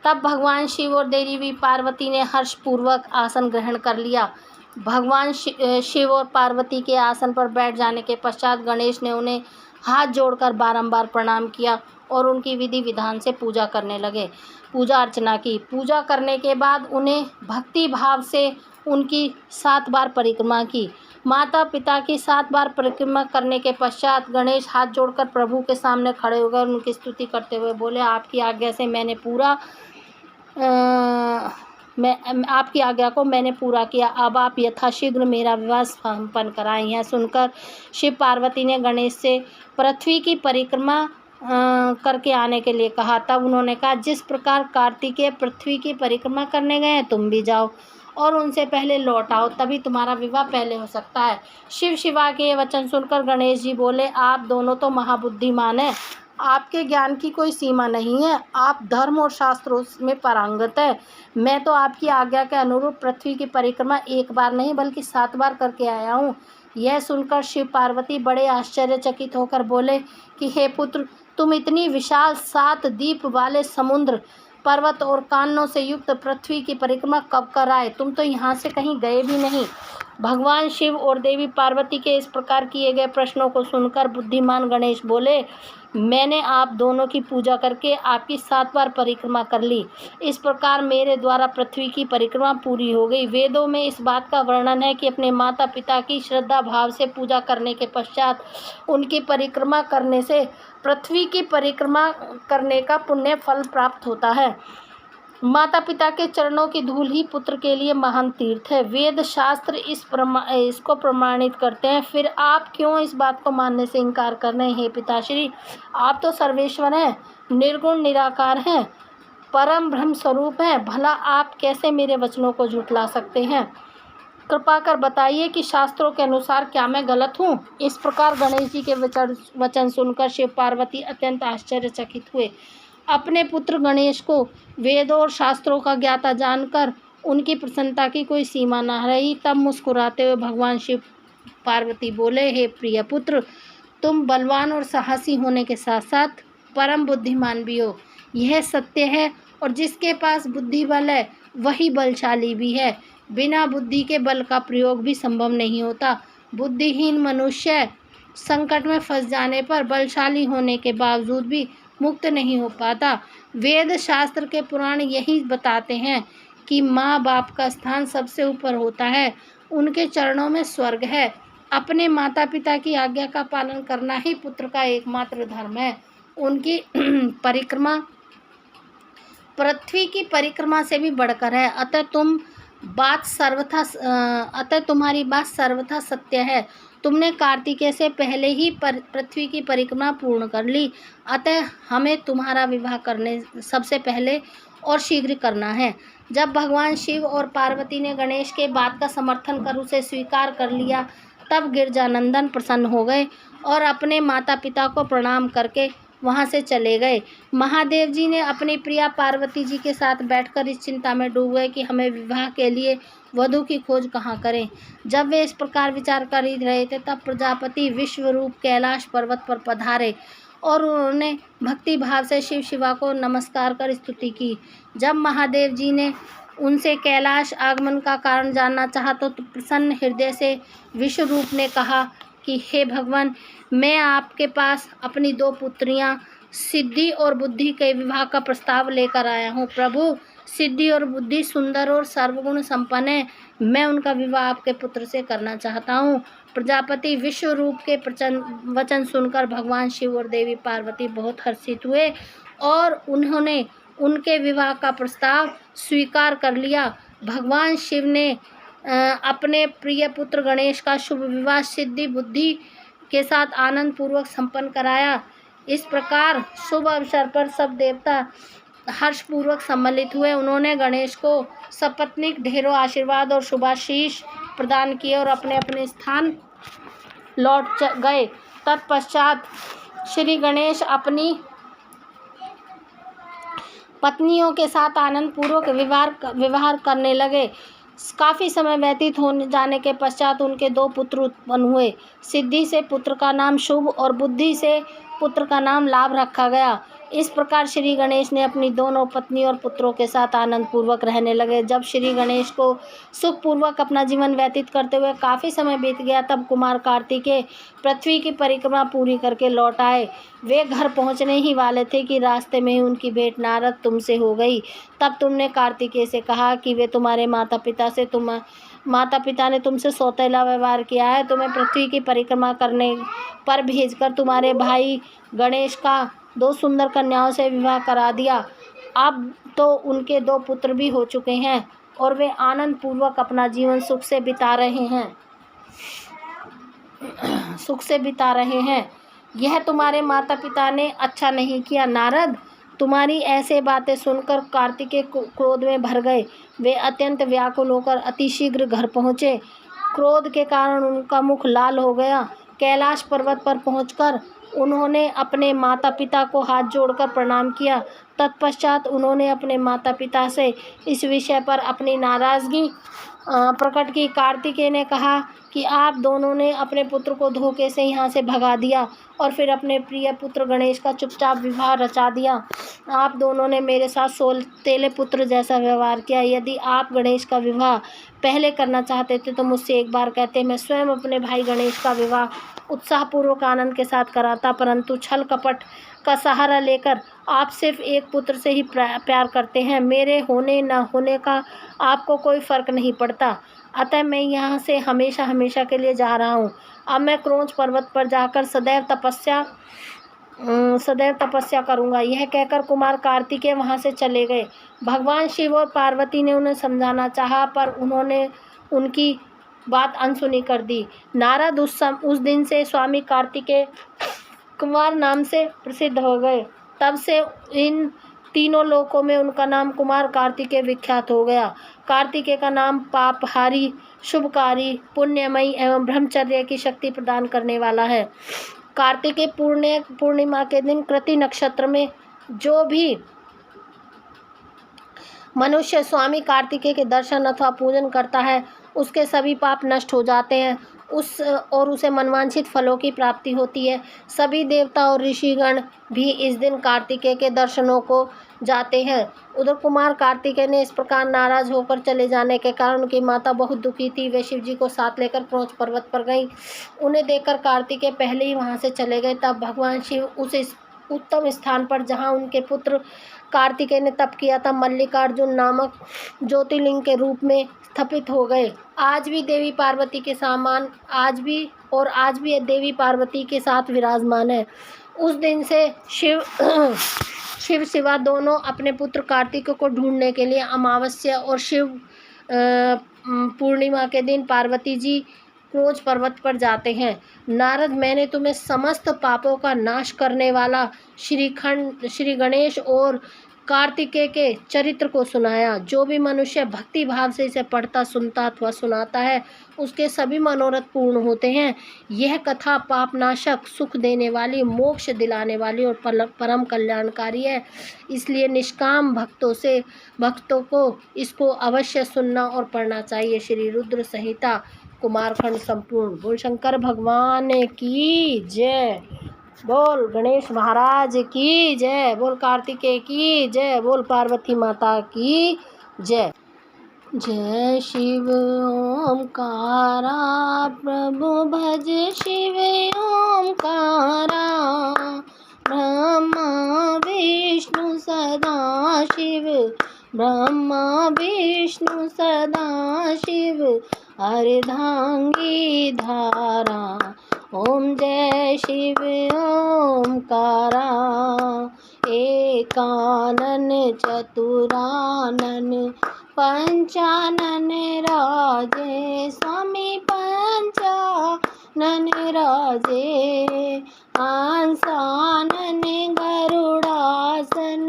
तब भगवान शिव और देवी पार्वती ने हर्षपूर्वक आसन ग्रहण कर लिया। भगवान शिव और पार्वती के आसन पर बैठ जाने के पश्चात गणेश ने उन्हें हाथ जोड़कर बारंबार प्रणाम किया और उनकी विधि विधान से पूजा करने लगे। पूजा अर्चना की। पूजा करने के बाद उन्हें भक्ति भाव से उनकी 7 बार परिक्रमा की। माता पिता की 7 बार परिक्रमा करने के पश्चात गणेश हाथ जोड़कर प्रभु के सामने खड़े हो गए और उनकी स्तुति करते हुए बोले, आपकी आज्ञा से आपकी आज्ञा को मैंने पूरा किया, अब आप यथाशीघ्र मेरा विवाह संपन्न कराएं। यह सुनकर शिव पार्वती ने गणेश से पृथ्वी की परिक्रमा करके आने के लिए कहा। तब उन्होंने कहा, जिस प्रकार कार्तिकेय पृथ्वी की परिक्रमा करने गए हैं, तुम भी जाओ और उनसे पहले लौट आओ, तभी तुम्हारा विवाह पहले हो सकता है। शिव शिवा के ये वचन सुनकर गणेश जी बोले, आप दोनों तो महाबुद्धिमान हैं, आपके ज्ञान की कोई सीमा नहीं है, आप धर्म और शास्त्रों में पारंगत है। मैं तो आपकी आज्ञा के अनुरूप पृथ्वी की परिक्रमा 1 बार नहीं बल्कि 7 बार करके आया हूँ। यह सुनकर शिव पार्वती बड़े आश्चर्यचकित होकर बोले कि हे पुत्र, तुम इतनी विशाल 7 द्वीप वाले समुद्र, पर्वत और कानों से युक्त पृथ्वी की परिक्रमा कब कर आए? तुम तो यहाँ से कहीं गए भी नहीं। भगवान शिव और देवी पार्वती के इस प्रकार किए गए प्रश्नों को सुनकर बुद्धिमान गणेश बोले, मैंने आप दोनों की पूजा करके आपकी 7 बार परिक्रमा कर ली। इस प्रकार मेरे द्वारा पृथ्वी की परिक्रमा पूरी हो गई। वेदों में इस बात का वर्णन है कि अपने माता पिता की श्रद्धा भाव से पूजा करने के पश्चात उनकी परिक्रमा करने से पृथ्वी की परिक्रमा करने का पुण्य फल प्राप्त होता है। माता पिता के चरणों की धूल ही पुत्र के लिए महान तीर्थ है। वेद शास्त्र इसको प्रमाणित करते हैं, फिर आप क्यों इस बात को मानने से इनकार कर रहे हैं? हे पिताश्री, आप तो सर्वेश्वर हैं, निर्गुण निराकार हैं, परम ब्रह्म स्वरूप हैं, भला आप कैसे मेरे वचनों को झुठला सकते हैं? कृपा कर बताइए कि शास्त्रों के अनुसार क्या मैं गलत हूँ? इस प्रकार गणेश जी के वचन सुनकर शिव पार्वती अत्यंत आश्चर्यचकित हुए। अपने पुत्र गणेश को वेदों और शास्त्रों का ज्ञाता जानकर उनकी प्रसन्नता की कोई सीमा न रही। तब मुस्कुराते हुए भगवान शिव पार्वती बोले, हे प्रिय पुत्र, तुम बलवान और साहसी होने के साथ साथ परम बुद्धिमान भी हो, यह सत्य है। और जिसके पास बुद्धि बल है वही बलशाली भी है। बिना बुद्धि के बल का प्रयोग भी संभव नहीं होता। बुद्धिहीन मनुष्य संकट में फंस जाने पर बलशाली होने के बावजूद भी मुक्त नहीं हो पाता। वेद शास्त्र के पुराण यही बताते हैं कि माँ बाप का स्थान सबसे ऊपर होता है, उनके चरणों में स्वर्ग है। अपने माता पिता की आज्ञा का पालन करना ही पुत्र का एकमात्र धर्म है। उनकी परिक्रमा पृथ्वी की परिक्रमा से भी बढ़कर है। अतः तुम्हारी बात सर्वथा सत्य है। तुमने कार्तिकेय से पहले ही पृथ्वी की परिक्रमा पूर्ण कर ली, अतः हमें तुम्हारा विवाह करने सबसे पहले और शीघ्र करना है। जब भगवान शिव और पार्वती ने गणेश के बात का समर्थन कर उसे स्वीकार कर लिया, तब गिरजानंदन प्रसन्न हो गए और अपने माता पिता को प्रणाम करके वहाँ से चले गए। महादेव जी ने अपनी प्रिया पार्वती जी के साथ बैठकर इस चिंता में डूब गए कि हमें विवाह के लिए वधू की खोज कहाँ करें। जब वे इस प्रकार विचार कर ही रहे थे, तब प्रजापति विश्वरूप कैलाश पर्वत पर पधारे और उन्होंने भक्ति भाव से शिव शिवा को नमस्कार कर स्तुति की। जब महादेव जी ने उनसे कैलाश आगमन का कारण जानना चाहा, तो प्रसन्न हृदय से विश्वरूप ने कहा कि हे भगवान, मैं आपके पास अपनी 2 पुत्रियां सिद्धि और बुद्धि के विवाह का प्रस्ताव लेकर आया हूँ। प्रभु, सिद्धि और बुद्धि सुंदर और सर्वगुण संपन्न है, मैं उनका विवाह आपके पुत्र से करना चाहता हूँ। प्रजापति विश्वरूप के वचन सुनकर भगवान शिव और देवी पार्वती बहुत हर्षित हुए और उन्होंने उनके विवाह का प्रस्ताव स्वीकार कर लिया। भगवान शिव ने अपने प्रिय पुत्र गणेश का शुभ विवाह सिद्धि बुद्धि के साथ आनंद पूर्वक संपन्न कराया। इस प्रकार शुभ अवसर पर सब देवता हर्षपूर्वक सम्मिलित हुए। उन्होंने गणेश को सपत्नीक ढेरों आशीर्वाद और शुभाशीष प्रदान किए और अपने अपने स्थान लौट गए। तत्पश्चात श्री गणेश अपनी पत्नियों के साथ आनंद पूर्वक व्यवहार करने लगे। काफ़ी समय व्यतीत होने जाने के पश्चात उनके 2 पुत्र उत्पन्न हुए। सिद्धि से पुत्र का नाम शुभ और बुद्धि से पुत्र का नाम लाभ रखा गया। इस प्रकार श्री गणेश ने अपनी दोनों पत्नी और पुत्रों के साथ आनंद पूर्वक रहने लगे। जब श्री गणेश को सुखपूर्वक अपना जीवन व्यतीत करते हुए काफ़ी समय बीत गया, तब कुमार कार्तिकेय पृथ्वी की परिक्रमा पूरी करके लौट आए। वे घर पहुंचने ही वाले थे कि रास्ते में ही उनकी भेंट नारद तुमसे हो गई। तब तुमने कार्तिकेय से कहा कि वे तुम्हारे माता पिता ने तुमसे सौतेला व्यवहार किया है, तुम्हें पृथ्वी की परिक्रमा करने पर भेजकर तुम्हारे भाई गणेश का 2 सुंदर कन्याओं से विवाह करा दिया। अब तो उनके 2 पुत्र भी हो चुके हैं और वे आनंद पूर्वक अपना जीवन सुख से बिता रहे हैं। यह तुम्हारे माता पिता ने अच्छा नहीं किया। नारद, तुम्हारी ऐसे बातें सुनकर कार्तिकेय क्रोध में भर गए। वे अत्यंत व्याकुल होकर अतिशीघ्र घर पहुँचे। क्रोध के कारण उनका मुख लाल हो गया। कैलाश पर्वत पर पहुंचकर उन्होंने अपने माता पिता को हाथ जोड़कर प्रणाम किया। तत्पश्चात उन्होंने अपने माता पिता से इस विषय पर अपनी नाराज़गी प्रकट की। कार्तिकेय ने कहा कि आप दोनों ने अपने पुत्र को धोखे से यहाँ से भगा दिया और फिर अपने प्रिय पुत्र गणेश का चुपचाप विवाह रचा दिया। आप दोनों ने मेरे साथ सौतेले पुत्र जैसा व्यवहार किया। यदि आप गणेश का विवाह पहले करना चाहते थे तो मुझसे एक बार कहते, मैं स्वयं अपने भाई गणेश का विवाह उत्साहपूर्वक आनंद के साथ कराता। परंतु छल कपट का सहारा लेकर आप सिर्फ एक पुत्र से ही प्यार करते हैं। मेरे होने न होने का आपको कोई फर्क नहीं पड़ता। अतः मैं यहाँ से हमेशा के लिए जा रहा हूँ। अब मैं क्रोंच पर्वत पर जाकर सदैव तपस्या सदैव तपस्या करूँगा। यह कहकर कुमार कार्तिकेय वहाँ से चले गए। भगवान शिव और पार्वती ने उन्हें समझाना चाहा, पर उन्होंने उनकी बात अनसुनी कर दी। नारद उस दिन से स्वामी कार्तिकेय कुमार नाम से प्रसिद्ध हो गए। तब से इन तीनों लोकों में उनका नाम कुमार कार्तिकेय विख्यात हो गया। कार्तिकेय का नाम पापहारी, शुभकारी, पुण्यमयी एवं ब्रह्मचर्य की शक्ति प्रदान करने वाला है। कार्तिकेय पूर्णिमा के दिन कृति नक्षत्र में जो भी मनुष्य स्वामी कार्तिकेय के दर्शन अथवा पूजन करता है, उसके सभी पाप नष्ट हो जाते हैं और उसे मनवांछित फलों की प्राप्ति होती है। सभी देवता और ऋषिगण भी इस दिन कार्तिकेय के दर्शनों को जाते हैं। उधर कुमार कार्तिकेय ने इस प्रकार नाराज होकर चले जाने के कारण उनकी माता बहुत दुखी थी। वे शिव जी को साथ लेकर क्रोच पर्वत पर गईं। उन्हें देखकर कार्तिकेय पहले ही वहां से चले गए। तब भगवान शिव उस उत्तम स्थान पर जहां उनके पुत्र कार्तिकेय ने तप किया था, मल्लिकार्जुन नामक ज्योतिर्लिंग के रूप में स्थापित हो गए। आज भी देवी पार्वती देवी पार्वती के साथ विराजमान है। उस दिन से शिव शिवा दोनों अपने पुत्र कार्तिकेय को ढूंढने के लिए अमावस्या और शिव पूर्णिमा के दिन पार्वती जी क्रोच पर्वत पर जाते हैं। नारद, मैंने तुम्हें समस्त पापों का नाश करने वाला श्री गणेश और कार्तिकेय के चरित्र को सुनाया। जो भी मनुष्य भक्ति भाव से इसे पढ़ता, सुनता अथवा सुनाता है, उसके सभी मनोरथ पूर्ण होते हैं। यह कथा पापनाशक, सुख देने वाली, मोक्ष दिलाने वाली और परम कल्याणकारी है। इसलिए निष्काम भक्तों को इसको अवश्य सुनना और पढ़ना चाहिए। श्री रुद्र संहिता कुमारखंड संपूर्ण। बोल शंकर भगवान की जय। बोल गणेश महाराज की जय। बोल कार्तिकेय की जय। बोल पार्वती माता की जय। जय शिव ओमकारा, प्रभु भज शिव ओमकारा। ब्रह्मा विष्णु सदा शिव, ब्रह्मा विष्णु सदा शिव, अर्धांगी धारा। ओम जय शिव ओमकारा। एकानन चतुरानन पंचानन राजे, स्वामी पंचानन राजे। हंसानन गरुड़ासन,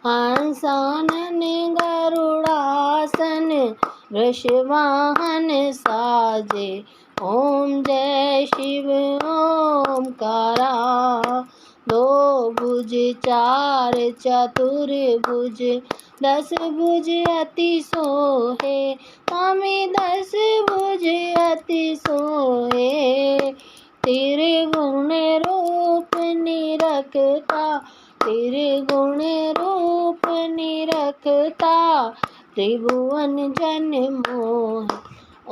हंसानन गरुड़ासन, वृषवाहन साजे। ओम जय शिव ओमकारा। दो भुज चार चतुर्भुज, 10 भुज अति सोहे, स्वामी 10 भुज अति सोहे। त्रिगुण रूप निरखता, त्रिगुण रूप निरखता, त्रिभुवन जन मोह।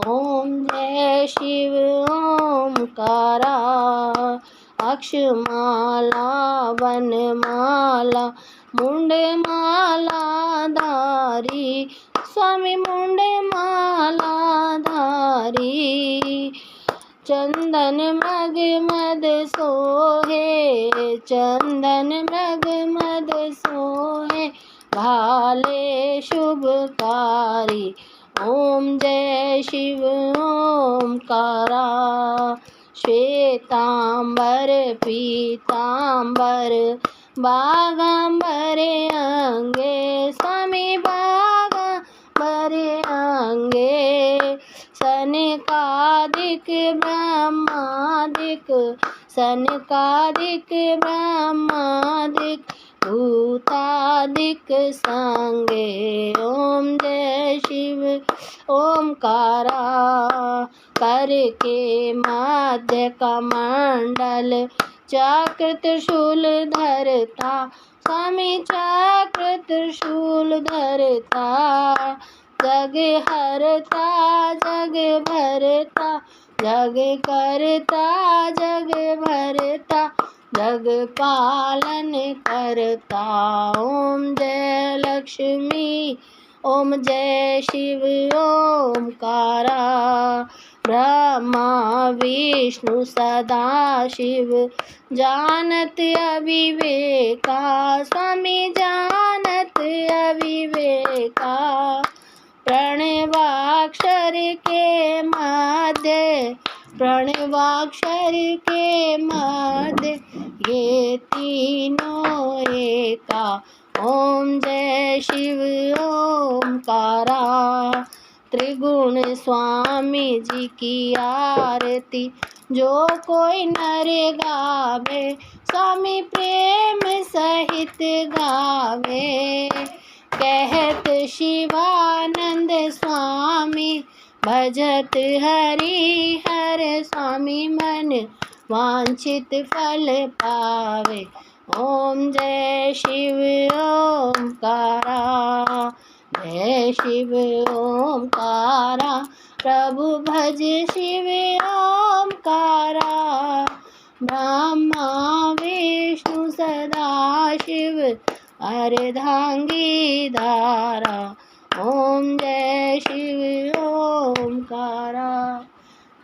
ओम जय शिव ओमकारा। अक्षमाला वनमाला, मुंडमाला धारी, स्वामी मुंडमाला धारी। चंदन मृग मद सोहे, चंदन मृग मद सोहे, भाले शुभकारी। ओम जय शिव ओमकारा। श्वेतांबर पीतांबर, बागांबर अंगे, स्वामी बागांबर अंगे। सनकादिक ब्रह्मादिक, सनकादिक ब्रह्मादिक, भूतादिक संगे। ओम जय शिव ओमकारा। कर के मध्य कमंडल, चक्र त्रिशूल धरता, स्वामी चक्र त्रिशूल धरता। जग हरता जग भरता, जग करता जग भरता, जग पालन करता। ओम जय लक्ष्मी, ओम जय शिव ओमकारा। ब्रह्मा विष्णु सदाशिव जानत अविवेका, स्वामी जानत अविवेका। प्रणवाक्षर के मध्य, प्रणवाक्षर के मध्य ये तीनों एका। ओम जय शिव ओमकारा। त्रिगुण स्वामी जी की आरती जो कोई नर गावे, स्वामी प्रेम सहित गावे। कहत शिवानंद स्वामी भजत हरि हर, स्वामी मन वांछित फल पावे। ओम जय शिव ओमकारा, जय शिव ओमकारा। प्रभु भज शिव ओमकारा। ब्रह्मा विष्णु सदाशिव अर्धांगी धारा। ओम जय शिव ओमकारा।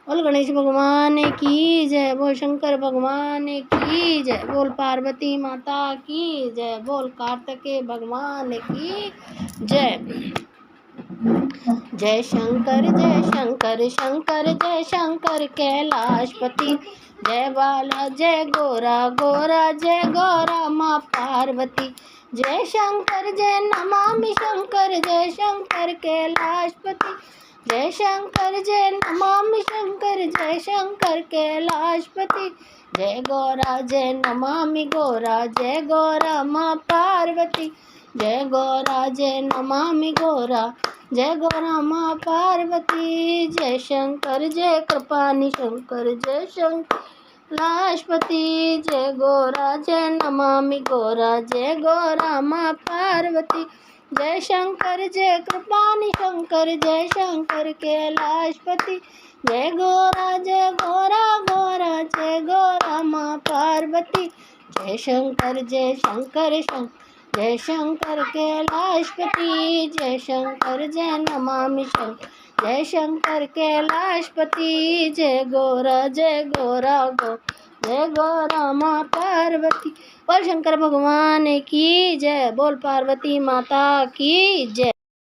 बोल गणेश भगवान की जय, बोल शंकर भगवान की जय, बोल पार्वती माता की जय, बोल कार्तिकेय भगवान की जय। जय शंकर शंकर जय शंकर कैलाशपति। जय बाला जय गोरा गोरा, जय गौरा माँ पार्वती। जय शंकर जय नमामि शंकर, जय शंकर कैलाशपति। जय शंकर जय नमामि शंकर, जय शंकर कैलाशपति। जय गौरा जय नमामि गौरा, जय गौरा माँ पार्वती। जय गौरा जय नमामि गौरा, जय गौरा माँ पार्वती। जय शंकर जय कृपानि शंकर, जय शंकर कैलाशपति। जय गौरा जय नमामि गौरा, जय गौरा माँ पार्वती। जय शंकर जय कृपानि शंकर, जय शंकर कैलाशपति। जय गौरा गौरा, जय गौरा माँ पार्वती। जय शंकर शंकर, जय शंकर कैलाशपति। जय शंकर जय नमामि शंकर, जय शंकर कैलाशपति। जय गौरा गौ, जय गौरा माँ पार्वती। बोल शंकर भगवान की जय, बोल पार्वती माता की जय।